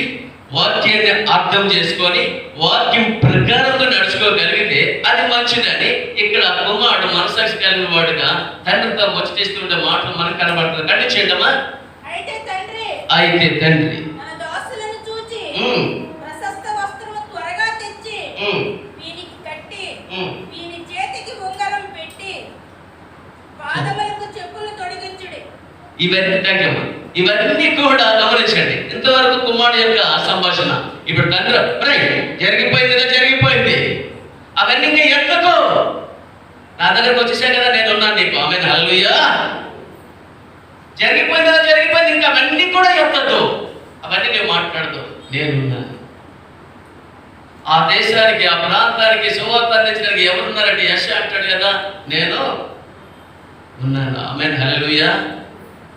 వాక్యాన్ని అర్థం చేసుకొని వాక్యం ప్రకారంగా నడుచుకోగలిగితే అది మంచిదని ఇక్కడ కుమారుడు మనసాక్షి కలిగిన వాడుగా తండ్రితో ముచ్చటిస్తుండే మాటలు మనకు కనబడుతుంది. ఖండించేయడమా? అయితే తండ్రి తన దాసులను చూచి ప్రశస్త వస్త్రము త్వరగా తెచ్చి వీనికి కట్టి వీని చేతికి ఉంగరం పెట్టి పాదములకు చెప్పులు తొడిగించుడి. ఇవన్నీ కూడా గమనించండి. ఇంతవరకు కుమారుడు యొక్క సంభాషణ. ఇప్పుడు తండ్రి జరిగిపోయింది, అవన్నీ ఇంకా ఎందుకు? నా దగ్గరకు వచ్చేసా కదా, నేను ఉన్నాను నీకు. ఆమేన్, హల్లెలూయా. జరిగిపోయింది, ఇంకా అవన్నీ కూడా ఎత్తదు, అవన్నీ నేను మాట్లాడదు. నేనున్నాను. ఆ దేశానికి, ఆ ప్రాంతానికి సువార్త అందించడానికి ఎవరున్నారంటే యెషయా అంటాడు కదా, నేను ఉన్నాను. ఆమేన్, హల్లెలూయా.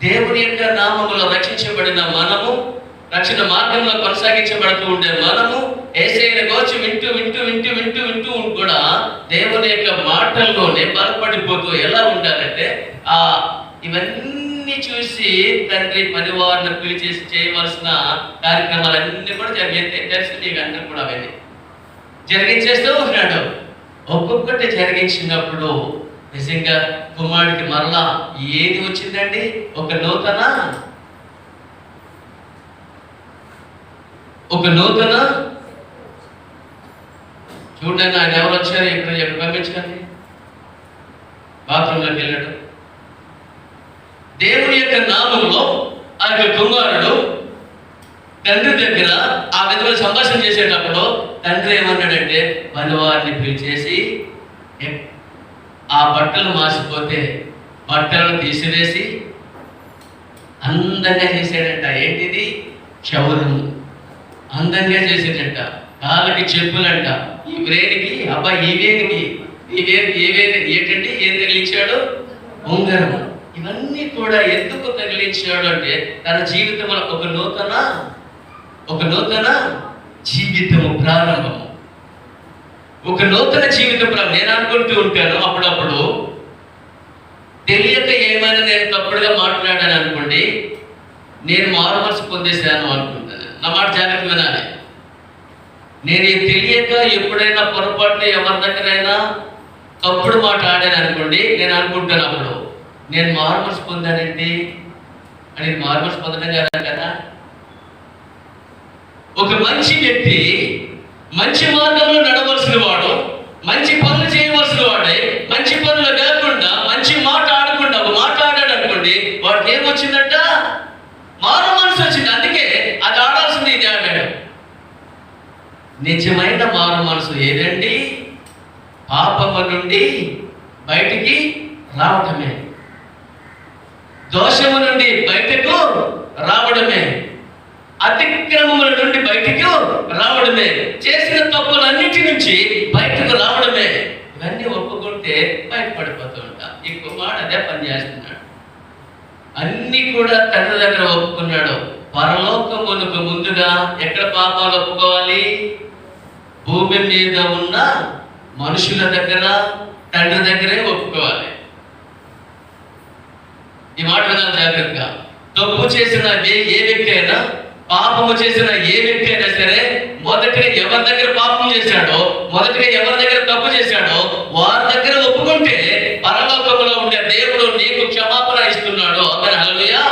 దేవుని యొక్క నామములో రక్షించబడిన మనము, రక్షణ మార్గంలో కొనసాగించబడుతూ ఉండే మనము యేసయ్యను గూర్చి వింటూ వింటూ వింటూ వింటూ వింటూ కూడా దేవుని యొక్క మాటల్లోనే బలపడిపోతూ ఎలా ఉండాలంటే ఇవన్నీ చూసి తండ్రి పనివారిని పిలిచేసి చేయవలసిన కార్యక్రమాలన్నీ కూడా తెలిసి నీకు అందరూ కూడా అవన్నీ జరిగించేస్తూ ఉన్నాడు. ఒక్కొక్కటి జరిగించినప్పుడు నిజంగా కుమారుడికి మరలా ఏది వచ్చిందండి? ఒక నూతన చూడండి. ఆయన ఎవరు వచ్చారు? ఎక్కడ పంపించండి. బాత్రూంలోకి వెళ్ళాడు. దేవుని యొక్క నామంలో ఆ యొక్క కుమారుడు తండ్రి దగ్గర ఆ విధమైన సంభాషణ చేసేటప్పుడు తండ్రి ఏమన్నాడంటే, పనివారిని పిలిచేసి ఆ బట్టలు మాసిపోతే బట్టలను తీసివేసి అందంగా చేసాడంట. ఏంటిది? క్షౌరము. అందంగా చేసేటంట. కాళ్ళకి చెప్పులంట. ఈ వేడికి ఈ వేడికి ఏంటంటే ఏం తగిలించాడు? ఉంగరం. ఇవన్నీ కూడా ఎందుకు తగిలించాడు అంటే తన జీవితంలో ఒక నూతన జీవితము ప్రారంభము, ఒక నూతన జీవిత ప్రారంభం. నేను అనుకుంటూ ఉంటాను అప్పుడప్పుడు, తెలియక ఏమైనా నేను తప్పుడుగా మాట్లాడాను అనుకోండి, నేను మారుమనసు పొందేశాను అనుకుంటాను. నా మాట జాగ్రత్త వినాలి. నేను తెలియక ఎప్పుడైనా పొరపాటు ఎవరి దగ్గరైనా తప్పుడు మాట ఆడాను అనుకోండి, నేను అనుకుంటాను అప్పుడు నేను మారుమనసు పొందానండి అని. మారుమనసు పొందడం కదా. ఒక మంచి వ్యక్తి మంచి మార్గంలో నడవలసిన వాడు, మంచి పనులు చేయవలసిన వాడే, మంచి పనులు కాకుండా మంచి మాట ఆడకుండా మాట్లాడాడు అనుకోండి, వాడికి ఏమొచ్చిందంట? మారు మనసు వచ్చింది. అందుకే అది ఆడాల్సింది ఇది ఆడాడు. నిజమైన మారు మనసు ఏదండి? పాపము నుండి బయటికి రావడమే, దోషము నుండి బయటకు రావడమే, అతిక్రమముల నుండి బయటకు రావడమే, చేసిన తప్పులన్నిటి నుంచి బయటకు రావడమే. ఇవన్నీ ఒప్పుకుంటే బయటపడిపోతూ ఉంటాం. ఈ కుమారుడు అదే పని చేస్తున్నాడు. అన్ని కూడా తండ్రి దగ్గర ఒప్పుకున్నాడు. పరలోకమునకు ముందుగా ఎక్కడ పాపాలు ఒప్పుకోవాలి? భూమి మీద ఉన్న మనుషుల దగ్గర, తండ్రి దగ్గరే ఒప్పుకోవాలి. ఈ మాట వినాలి జాగ్రత్తగా. తప్పు చేసిన ఏ వ్యక్తి అయినా, పాపము చేసిన ఏ వ్యక్తి అయినా సరే, మొదటిగా ఎవరి దగ్గర పాపం చేశాడో, మొదటిగా ఎవరి దగ్గర తప్పు చేశాడో వారి దగ్గర ఒప్పుకుంటే పరలోకంలో ఉండే దేవుడు నీకు క్షమాపణ ఇస్తున్నాడు. ఆమేన్, హల్లెలూయా.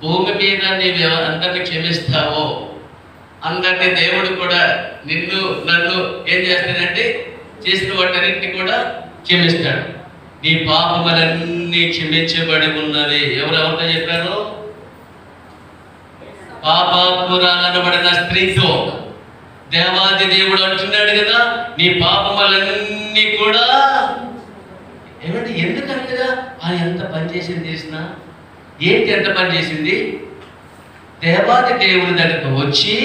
భూమి మీద నీవు అందరినీ క్షమిస్తావో అందరినీ దేవుడు కూడా నిన్ను నన్ను ఏం చేస్తాడంటే చేసిన వాటన్నింటినీ కూడా క్షమిస్తాడు. నీ పాపములన్నీ క్షమించబడి ఉన్నవి. ఎవరెవరితో చెప్పారు? పాపాత్మురాలనబడిన స్త్రీతో దేవాది దేవుడు అంటున్నాడు కదా, నీ పాపములన్నీ కూడా ఏమంటే ఎందుకంటగా ఆయన ఎంత పని చేసింది తెలిసిన? ఏంటి ఎంత పని చేసింది? దేవాది దేవుని దగ్గరకు వచ్చి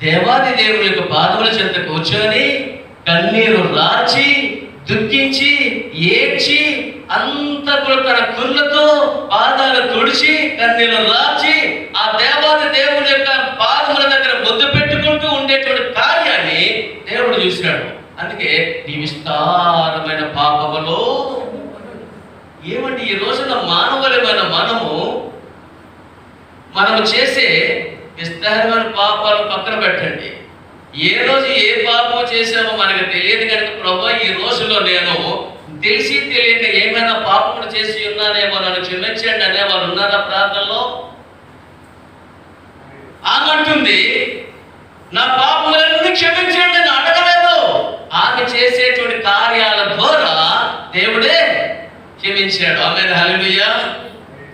దేవాది దేవుని యొక్క పాదముల చెంత కూర్చొని కన్నీరు రాచి దుఃఖించి ఏడ్చి అంతా కూడా తన కుళ్ళతో పాదాలు తుడిచి కన్నీరు రాచి ఆ దేవాది దేవుని యొక్క పాదముల దగ్గర ముద్దు పెట్టుకుంటూ ఉండేటువంటి కార్యాన్ని దేవుడు చూశాడు. అందుకే నీ విస్తారమైన పాపములో ఏమంటే ఈ రోజున మానవులమైన మనము చేసే విస్తారమైన పాపాలు పక్కన పెట్టండి. ఏ రోజు ఏ పాపం చేసామో మనకు తెలియదు కనుక ప్రభు ఈ రోజులో నేను తెలిసి తెలియక ఏమైనా పాపములు చేసి ఉన్నానేమో నన్ను క్షమించండి అనే వాళ్ళు ఉన్నారా ప్రార్థనలో? ఆమంటుంది నా పాపములన్నీ క్షమించండి అని అడగలేదు. ఆమె చేసేటువంటి కార్యాల ద్వారా దేవుడే క్షమించాడు. ఆమేన్, హల్లెలూయా.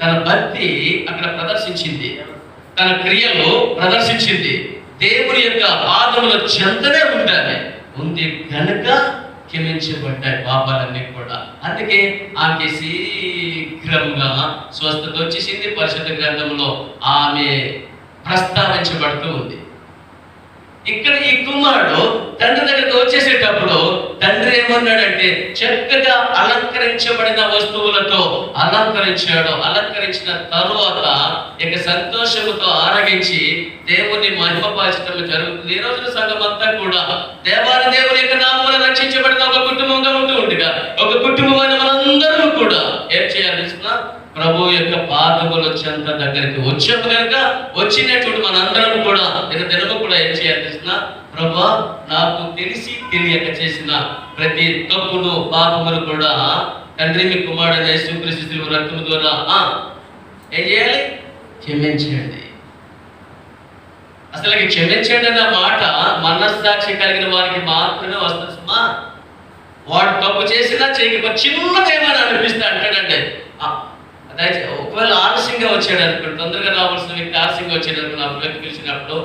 తన భక్తి అక్కడ ప్రదర్శించింది, తన క్రియలు ప్రదర్శించింది. దేవుని యొక్క పాదముల చెంతనే ఉంది కనుక క్షమించబడ్డాయి పాపాలన్నీ కూడా. అందుకే ఆమెకి శీఘ్రంగా స్వస్థత వచ్చేసింది. పరిశుద్ధ గ్రంథంలో ఆమె ప్రస్తావించబడుతూ ఉంది. ఇక్కడ ఈ కుమారుడు తండ్రి దగ్గరికి వచ్చేసేటప్పుడు తండ్రి ఏమన్నాడంటే, చక్కగా అలంకరించబడిన వస్తువులతో అలంకరించాడు. అలంకరించిన తరువాత ఇక సంతోషముతో ఆరగించి దేవుని మహిమపరచడం జరుగుతుంది. ఈ రోజున సంఘం అంతా కూడా దేవుని యొక్క నామమున రక్షించబడిన ఒక కుటుంబంగా ఉంటూ ఉండగా, ఒక కుటుంబమైన మనందరూ కూడా ఏం చేయాలి తెలుసుకున్నా, ప్రభు యొక్క పాదముల చెంత దగ్గరికి వచ్చాము కనుక వచ్చినటువంటి మనందరం కూడా దినము కూడా ఏం చేయాలి తెలిసిన, ప్రభా నాకు తెలిసి తెలియక చేసిన ప్రతి తప్పును పాపమును కూడా తండ్రి మీ కుమారుడైన యేసుక్రీస్తు రక్తము ద్వారా ఏం చేయాలి, క్షమించండి. అసలు క్షమించండి అన్న మాట మనస్సాక్షి కలిగిన వారికి మాత్రమే వస్తుంది సుమా. వాడు తప్పు చేసినా చేయకపోతే చిన్నదేమని అనిపిస్తే అంటాడంటే, ఒకవేళ ఆలస్యంగా వచ్చాడు అనుకోండి, తొందరగా రావాల్సిన వ్యక్తి ఆలస్యంగా వచ్చాడు అనుకో, నా వ్యక్తి పిలిచినప్పుడు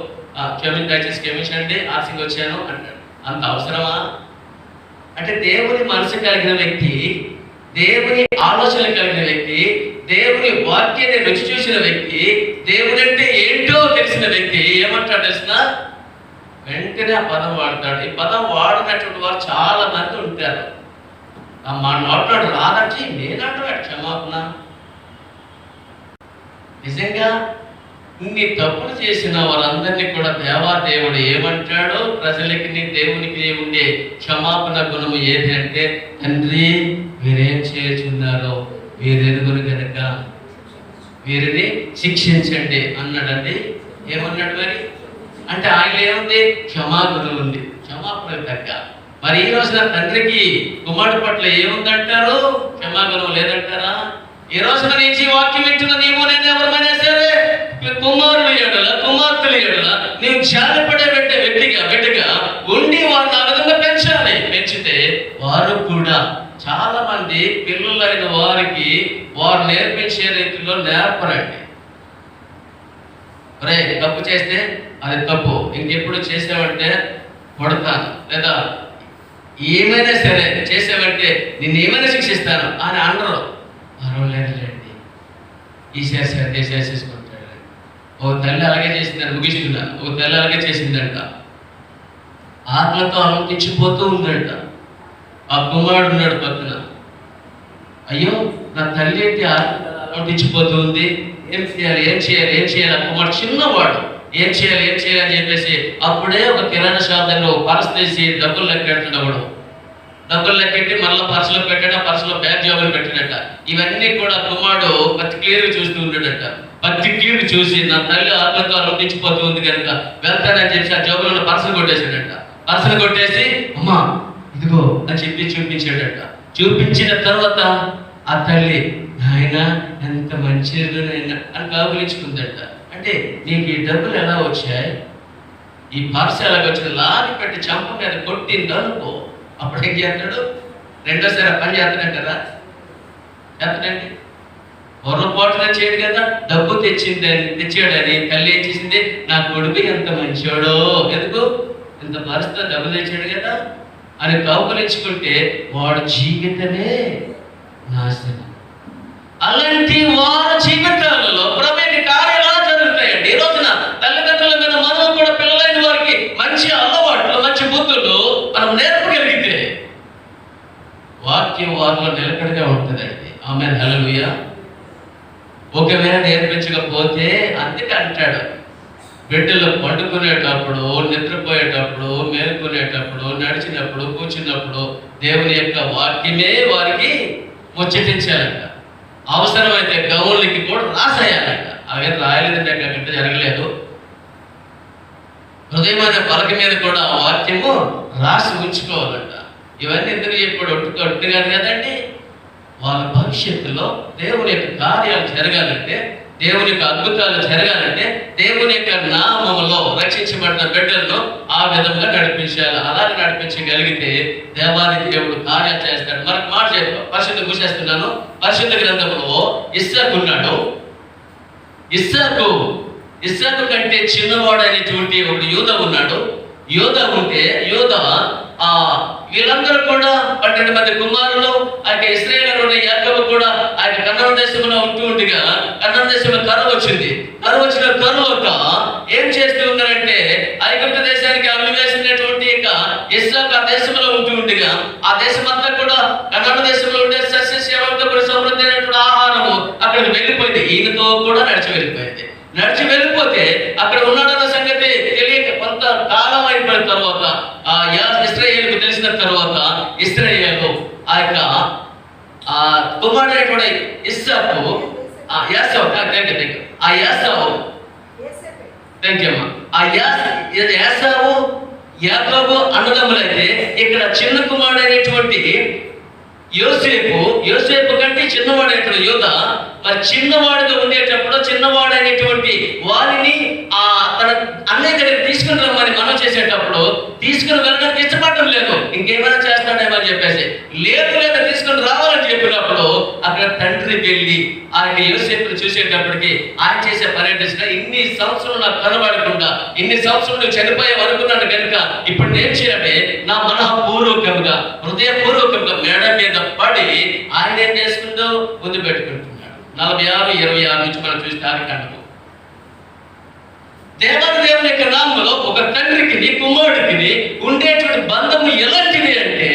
దయచేసి క్షమించండి, ఆలస్యంగా వచ్చాను అంటాడు. అంత అవసరమా? అంటే దేవుని మనసు కలిగిన వ్యక్తి, దేవుని ఆలోచన కలిగిన వ్యక్తి, దేవుని వాక్యాన్ని రుచి చూసిన వ్యక్తి, దేవుని అంటే ఏంటో తెలిసిన వ్యక్తి ఏమంటాడు తెలిసిన, వెంటనే ఆ పదం వాడతాడు. ఈ పదం వాడినటువంటి వారు చాలా మంది ఉంటారు. మా నోట్లాడు రాదంటే నేనంటాడు క్షమాపణ. నిజంగా ఇన్ని తప్పులు చేసిన వారందరినీ కూడా దేవాదేవుడు ఏమంటాడో, ప్రజలకి దేవునికి ఉండే క్షమాపణ గుణము ఏది అంటే, తండ్రి వీరేం చేస్తున్నారో వీరెరుగురు కనుక వీరిని శిక్షించండి అన్నాడండి. ఏమన్నాడు మరి అంటే, ఆయన ఏముంది, క్షమాగుణం ఉంది, క్షమాపణ తగ్గ. మరి ఈ రోజున తండ్రికి కుమారుడు పట్ల ఏముందంటారు, క్షమాగుణం లేదంటారా? ఈ రోజున నుంచి వాక్యం వింటున్న నీవు నేను ఎవరైనా సరే కుమారులు ఎడల కుమార్తెలు ఎడల నీవు జాలిపడే బిడ్డగా ఉండి వారిని ఆ విధంగా పెంచాలి. పెంచితే వారు కూడా చాలా మంది పిల్లలైన వారికి వారు నేర్పించే రీతిలో నేర్పరండి. రే తప్పు చేస్తే అది తప్పు, ఇంకెప్పుడు చేసావంటే కొడతాను, లేదా ఏమైనా సరే చేసావంటే నిన్ను ఏమైనా శిక్షిస్తాను అని అనరు. పర్వాలేదులేండి, ఈసారి సరే చేసేసుకుంటాడు. ఓ తల్లి అలాగే చేసిందని ముగిస్తున్నాను, ఓ తల్లి అలాగే చేసిందంట, ఆత్మతో అలంకించిపోతూ ఉందంట. ఆ కుమారుడు ఉన్నాడు పక్కన, అయ్యో నా తల్లి ఏంటి అలంకించిపోతూ ఉంది, ఏం చేయాలి. ఆ కుమారుడు చిన్నవాడు, ఏం చేయాలి అని చెప్పేసి అప్పుడే ఒక కిరాణా షాప్ దగ్గర పర్స్ తీసి డబ్బులు లెక్కెడుతున్నాడు. డబ్బులు లెక్కెట్టి మళ్ళీ పర్సులో పెట్టాడు, పర్సులో బ్యాగ్ జాబులు పెట్టాడట. ఇవన్నీ కూడా కుమారుడు పర్టిక్యులర్గా చూస్తూ ఉన్నాడట. పర్టిక్యులర్ చూసి నా తల్లి ఆత్మతో అలంకించిపోతూ ఉంది కనుక వెళ్తానని చెప్పి ఆ జాబులో ఉన్న పర్సులు కొట్టేశాడట. పర్సులు కొట్టేసి అమ్మా ఇదిగో అని చెప్పి చూపించాడట. చూపించిన తర్వాత ఆ తల్లి, నాయన ఎంత మంచిదైనా అని కౌగిలించుకుందట. అంటే నీకు ఈ డబ్బులు ఎలా వచ్చాయి, ఈ పర్సు ఎలాగ వచ్చింది, లాగి పెట్టి చంప మీద కొట్టింది అనుకో, అప్పుడు ఏం చేస్తాడు, రెండోసారి ఆ పని చేస్తాడంటారా? చేస్తాడండి. పొరపాటున చేయడు కదా. డబ్బు తెచ్చాడని తల్లి ఏం చేసింది, నా కొడుకు ఎంత మంచోడో, ఎందుకు ఇంత పరిస్థితి డబ్బులు తెచ్చాడు కదా అని కౌకలించుకుంటే వాడు జీవితమే నాశనం. అలాంటి వారి జీవితాలలో ప్రవేశ కార్యాలు జరుగుతాయండి. ఈ రోజున తల్లిదండ్రుల మీద మనం కూడా పిల్లలైన వారికి మంచి అలవాట్లు, మంచి బుద్ధులు మనం నేర్పగలిగితే వాక్యం వారిలో నిలకడగా ఉంటుందండి. ఆమేన్, హల్లెలూయా. ఒకవేళ నేర్పించకపోతే అందుకే అంటాడు, బిడ్డలు పండుకునేటప్పుడు, నిద్రపోయేటప్పుడు, మేలుకునేటప్పుడు, నడిచినప్పుడు, కూర్చున్నప్పుడు దేవుని యొక్క వాక్యమే వారికి ముచ్చటించాలంట. అవసరమైతే గౌన్లకి కూడా రాసేయాలంట. అవే రాయలేదంటే అక్కడ జరగలేదు. హృదయమైన పలక మీద కూడా ఆ వాక్యము రాసి ఉంచుకోవాలంట. ఇవన్నీ ఎందుకు చెప్పాడు, ఒట్టు కాదు కదండి. వాళ్ళ భవిష్యత్తులో దేవుని యొక్క కార్యాలు జరగాలంటే, దేవుని యొక్క అద్భుతాలు జరగాలంటే, దేవుని యొక్క నామములో రక్షించబడిన బిడ్డలను ఆ విధంగా నడిపించాలి. అలాగే నడిపించగలిగితే దేవాది దేవుడు కార్యాలు చేస్తాడు. మనకు మాట చెప్పాను, పరిశుద్ధ మూసేస్తున్నాను. పరిశుద్ధ గ్రంథంలో ఇస్సాకు ఉన్నాడు. ఇస్సాకు కంటే చిన్నవాడు అనేటువంటి ఒకడు యూదా ఉన్నాడు. యూదా ఉంటే వీళ్ళందరూ కూడా 12 మంది కుమారులు, ఆ యొక్క ఇశ్రాయేలు యాకోబు కూడా ఆ యొక్క కనాను దేశంలో ఉంటూ ఉండగా కనాను దేశంలో కరువు వచ్చింది. కరువు వచ్చిన తరువాత ఏం చేస్తూ ఉన్నారంటే ఐగుప్తు దేశానికి అమ్మివేసినటువంటి యొక్క ఇస్సాకు ఆ దేశంలో ఉంటూ ఉండగా ఆ దేశం అంతా కూడా కనాను దేశంలో ఉండే సస్యశ్యామలతో కూడా సమృద్ధి అయినటువంటి ఆహారము అక్కడికి వెళ్ళిపోయింది. ఈయనతో కూడా నడిచి వెళ్ళిపోయింది. నడిచి వెళ్ళిపోతే అక్కడ ఉన్నాడన్న సంగతి తెలియక కొంత కాలం అయిపోయిన తర్వాత ఇశ్రాయేలుకు తెలిసిన తర్వాత ఇశ్రాయేలు ఆ యొక్క కుమారుడైనటువంటి ఇస్సాకు యాసవు యాసావు యాకోబు అన్నదమ్ములైతే ఇక్కడ చిన్న కుమారుడైనటువంటి యోసేపు కంటే చిన్నవాడైనటువంటి యోధ మరి చిన్నవాడుగా ఉండేటప్పుడు చిన్నవాడైనటువంటి వారిని తన అన్నయ్య దగ్గరికి తీసుకుని రమ్మని మనం చేసేటప్పుడు తీసుకుని వెళ్ళడానికి ఇష్టపడటం లేదు, ఇంకేమైనా చేస్తాడేమో అని చెప్పేసి లేదు తీసుకుని రావాలని చెప్పినప్పుడు అక్కడ తండ్రి వెళ్ళి ఆయన యోసేపుని చూసేటప్పటికి ఆయన చేసే పర్యటన ఇన్ని సంవత్సరాలు నాకు కనబడకుండా ఇన్ని సంవత్సరాలు నువ్వు చనిపోయావు అనుకున్నాను కనుక ఇప్పుడు నేను చేయాలి నా మనఃపూర్వకంగా హృదయపూర్వకంగా మేడ మీద పడి ఆయన ఏం చేసుకుంటూ ముందు పెట్టుకుంటున్నాడు. 46:26 నుంచి మనం చూస్తే ఆదికాండము. దేవుని యొక్క నామంలో ఒక తండ్రికి కుమారుడికి ఉండేటువంటి బంధము ఎలాంటిది అంటే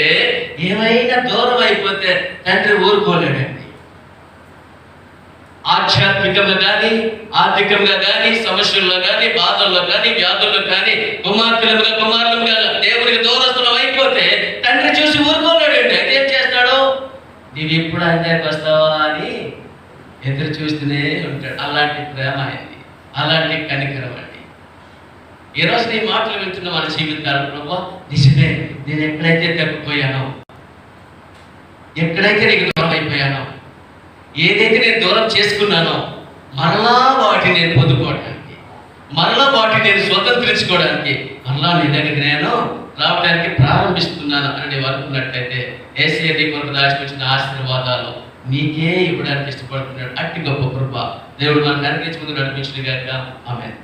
ఏమైనా దూరం అయిపోతే తండ్రి ఊరుకోలేడండి. ఆధ్యాత్మికంగా కానీ ఆర్థికంగా కానీ సమస్యల్లో కానీ బాధల్లో కానీ వ్యాధుల్లో కానీ కుమారులుగా దేవునికి దూరస్తులం అయిపోతే తండ్రి చూసి ఊరుకోలేడండి. అయితే ఏం చేస్తాడు? నీవు ఎప్పుడు అందానికి వస్తావా అని ఎదురు చూస్తూనే ఉంటాడు. అలాంటి ప్రేమ అయింది, అలాంటి కనికరం అండి. ఈరోజు నీ మాటలు వింటున్న మన జీవితాలు ప్రభు నిజమే, నేను ఎక్కడైతే తప్పిపోయానో, ఎక్కడైతే నీకు దూరం అయిపోయానో, ఏదైతే నేను దూరం చేసుకున్నానో మరలా వాటిని నేను పొందుకోవడానికి, మరలా వాటిని నేను స్వతంత్రించుకోవడానికి మరలా నీ దగ్గరికి నేను రావడానికి ప్రారంభిస్తున్నాను అని అనుకున్నట్లయితే యేసయ్య నీ కొరకు దాచిపెట్టిన ఆశీర్వాదాలు నీకే ఇవ్వడానికి ఇష్టపడుతున్నాడు. అట్టి గొప్ప కృప దేవుడు మనకు అనుగ్రహించి ముందు నడిపించిన గాక. ఆమేన్.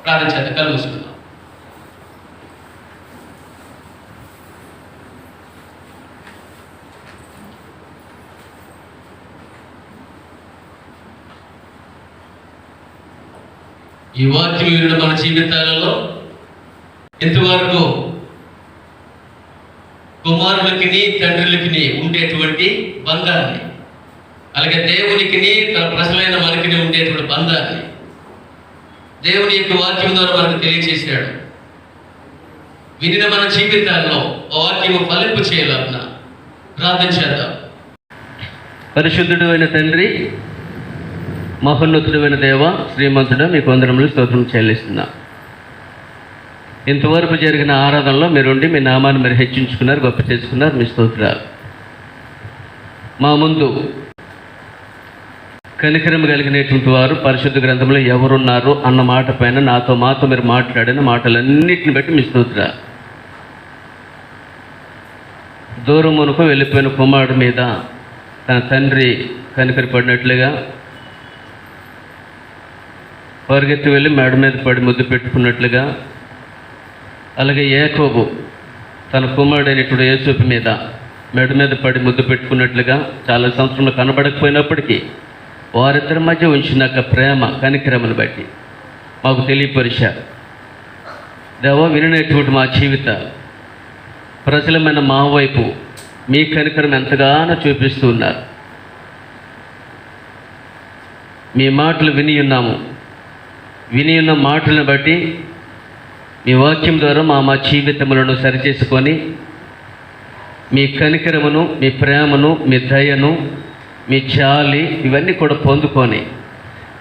ప్రార్థన చేద్దాం, కళ్ళు మూసుకుందాం. ఈ వాక్యం వినడం మన జీవితాలలో ఇంతవరకు కుమారులకి తండ్రులకి ఉండేటువంటి బంధాన్ని, అలాగే దేవునికి తన ప్రజలైన మనకి ఉండేటువంటి బంధాన్ని దేవుని యొక్క వాక్యం ద్వారా మనకు తెలియజేశాడు. వినిన మన జీవితాల్లో వాక్యము ఫలింపు చేయాలన్నా ప్రార్థన చేద్దాం. పరిశుద్ధుడు అయిన తండ్రి, మహోన్నతుడైన దేవ, శ్రీమంతుడ, మీకు వందనములు స్తోత్రం చెల్లిస్తున్నా. ఇంతవరకు జరిగిన ఆరాధనలో మీరుండి మీ నామాన్ని మీరు హెచ్చించుకున్నారు, గొప్ప చేసుకున్నారు. మీ స్తోత్రాలు. మా ముందు కనికరం కలిగినటువంటి వారు పరిశుద్ధ గ్రంథంలో ఎవరున్నారు అన్న మాట పైన మాతో మీరు మాట్లాడిన మాటలన్నిటిని బట్టి మీ స్తోత్రాలు. దూరమునకు వెళ్ళిపోయిన కుమారుడు మీద తన తండ్రి కనికరపడినట్లుగా పరిగెత్తి వెళ్ళి మేడ మీద పడి ముద్దు పెట్టుకున్నట్లుగా, అలాగే యాకోబు తన కుమారుడైనటువంటి యోసేపు మీద మెడ మీద పడి ముద్దు పెట్టుకున్నట్లుగా చాలా సంవత్సరంలో కనబడకపోయినప్పటికీ వారిద్దరి మధ్య ఉంచిన ప్రేమ కనికరమని బట్టి మాకు తెలియపరిచారు. దేవ, వినటువంటి మా జీవిత ప్రజలమైన మా వైపు మీ కనికరం ఎంతగానో చూపిస్తూ ఉన్నారు. మీ మాటలు విని ఉన్న మాటలను బట్టి మీ వాక్యం ద్వారా మా జీవితములను సరిచేసుకొని మీ కనికరమును, మీ ప్రేమను, మీ దయను, మీ జాలి ఇవన్నీ కూడా పొందుకొని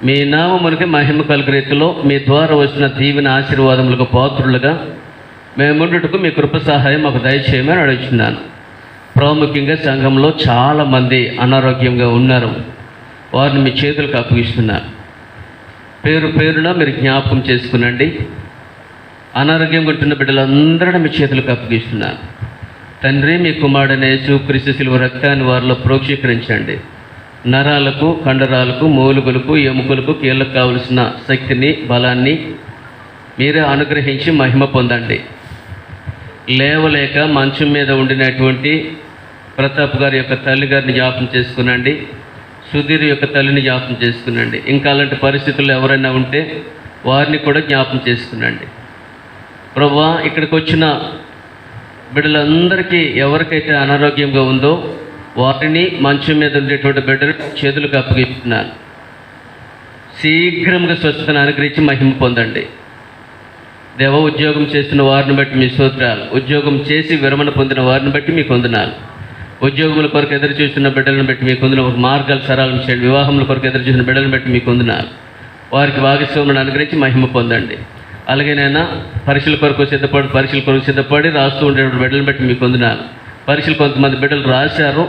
మీ నామమునికి మహిమ కలుగు రీతిలో మీ ద్వారా వచ్చిన దీవెన ఆశీర్వాదములకు పాత్రులుగా మేముండుటకు మీ కృప సహాయం మాకు దయచేయమని అడుగుతున్నాను. ప్రాముఖ్యంగా సంఘంలో చాలామంది అనారోగ్యంగా ఉన్నారు. వారిని మీ చేతులకు అప్పగిస్తున్నాను. పేరు పేరున మీరు జ్ఞాపకం చేసుకునండి. అనారోగ్యంగా ఉంటున్న బిడ్డలందరినీ మీ చేతులకు అప్పగిస్తున్నాను. తండ్రి, మీ కుమారుడైన యేసుక్రీస్తు శిలువ రక్తాన్ని వారిలో ప్రోక్షీకరించండి. నరాలకు, కండరాలకు, మూలుగులకు, ఎముకలకు, కీళ్ళకు కావలసిన శక్తిని, బలాన్ని మీరే అనుగ్రహించి మహిమ పొందండి. లేవలేక మంచం మీద ఉండినటువంటి ప్రతాప్ గారి యొక్క తల్లి గారిని జ్ఞాపకం చేసుకునండి. సుధీర్ యొక్క తల్లిని జ్ఞాపకం చేసుకునండి. ఇంకా అలాంటి పరిస్థితుల్లో ఎవరైనా ఉంటే వారిని కూడా జ్ఞాపకం చేసుకునండి. ప్రభువా, ఇక్కడికి వచ్చిన బిడ్డలందరికీ ఎవరికైతే అనారోగ్యంగా ఉందో వారిని మంచం మీద ఉండేటువంటి బిడ్డలు చేతులకు అప్పగిస్తున్నాను. శీఘ్రంగా స్వస్థతను అనుగ్రహించి మహిమ పొందండి. దేవ, ఉద్యోగం చేస్తున్న వారిని బట్టి మీ స్తోత్రాలు. ఉద్యోగం చేసి విరమణ పొందిన వారిని బట్టి మీకు వందనాలు. ఉద్యోగముల కొరకు ఎదురు చూస్తున్న బిడ్డలను బట్టి మీకు వందనాలు. ఒక మార్గాలు సరళం చేయండి. వివాహముల కొరకు ఎదురు చూసిన బిడ్డలను బట్టి మీకు వందనాలు. వారికి భాగస్వాములను అనుగ్రహించి మహిమ పొందండి. అలాగేనైనా పరీక్షల కొరకు సిద్ధపడి రాస్తూ ఉండేటువంటి బిడ్డలను బట్టి మీకు వందనాలు. పరీక్షలు కొంతమంది బిడ్డలు రాశారు,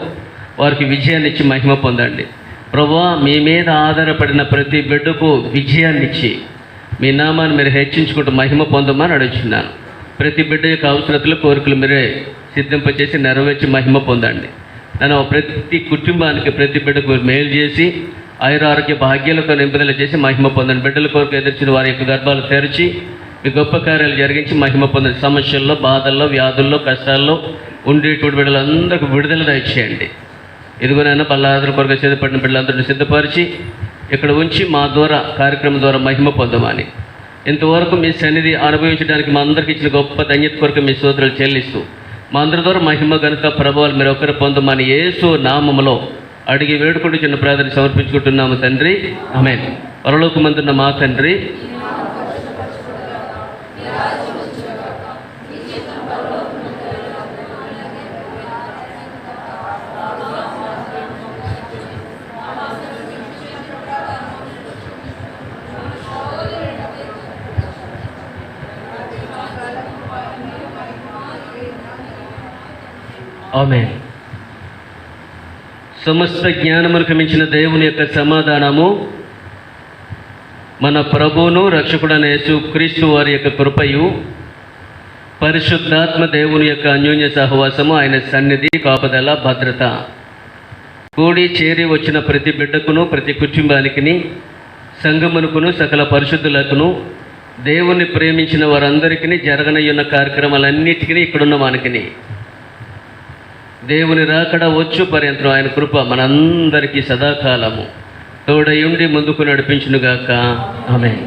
వారికి విజయాన్ని ఇచ్చి మహిమ పొందండి. ప్రభువా, మీ మీద ఆధారపడిన ప్రతి బిడ్డకు విజయాన్ని ఇచ్చి మీ నామాన్ని మీరు హెచ్చించుకుంటూ మహిమ పొందమని అడుగుతున్నాను. ప్రతి బిడ్డ యొక్క అవసరతలు, కోరికలు మీరే సిద్ధింపచేసి నెరవేర్చి మహిమ పొందండి. నన్ను ప్రతి కుటుంబానికి, ప్రతి బిడ్డకు మేలు చేసి ఆయురారోగ్య భాగ్యాలతో నింపుదల చేసి మహిమ పొందండి. బిడ్డల కొరకు ఎదుర్చిన వారి యొక్క గర్భాలు తెరిచి మీ గొప్ప కార్యాలు జరిగించి మహిమ పొందండి. సమస్యల్లో, బాధల్లో, వ్యాధుల్లో, కష్టాల్లో ఉండేటువంటి బిడ్డలందరికీ విడుదల దయచేయండి. ఇదిగోనైనా బల్లాదుల కొరకు సిద్ధపడిన బిడ్డలందరినీ సిద్ధపరిచి ఇక్కడ ఉంచి మా ద్వారా కార్యక్రమం ద్వారా మహిమ పొందమని, ఇంతవరకు మీ సన్నిధి అనుభవించడానికి మా అందరికి ఇచ్చిన గొప్ప ధన్యత కొరకు మీ స్తోత్రాలు చెల్లిస్తూ మా అందరి ద్వారా మహిమ ఘనత ప్రభావాలు మీరు ఒకరు పొందమని యేసు నామములో అడిగి వేడుకుంటూ చిన్న ప్రార్థన సమర్పించుకుంటున్నాము తండ్రి. ఆమేన్. పరలోకమందున్న మా తండ్రి, ఆమేన్. సమస్త జ్ఞానమునకు మించిన దేవుని యొక్క సమాధానము, మన ప్రభువును రక్షకుడైన యేసుక్రీస్తు వారి యొక్క కృపయు, పరిశుద్ధాత్మ దేవుని యొక్క అన్యోన్య సహవాసము, ఆయన సన్నిధి, కాపుదల, భద్రత కూడి చేరి వచ్చిన ప్రతి బిడ్డకును, ప్రతి కుటుంబానికి, సంఘమునకును, సకల పరిశుద్ధులకును, దేవుని ప్రేమించిన వారందరికీ జరగనయ్యున్న కార్యక్రమాలన్నిటికీ ఇక్కడున్న మనకిని దేవుని రాకడ వచ్చు పర్యంతం ఆయన కృప మనందరికీ సదాకాలము తోడయుండి ముందుకు నడిపించునుగాక. ఆమేన్.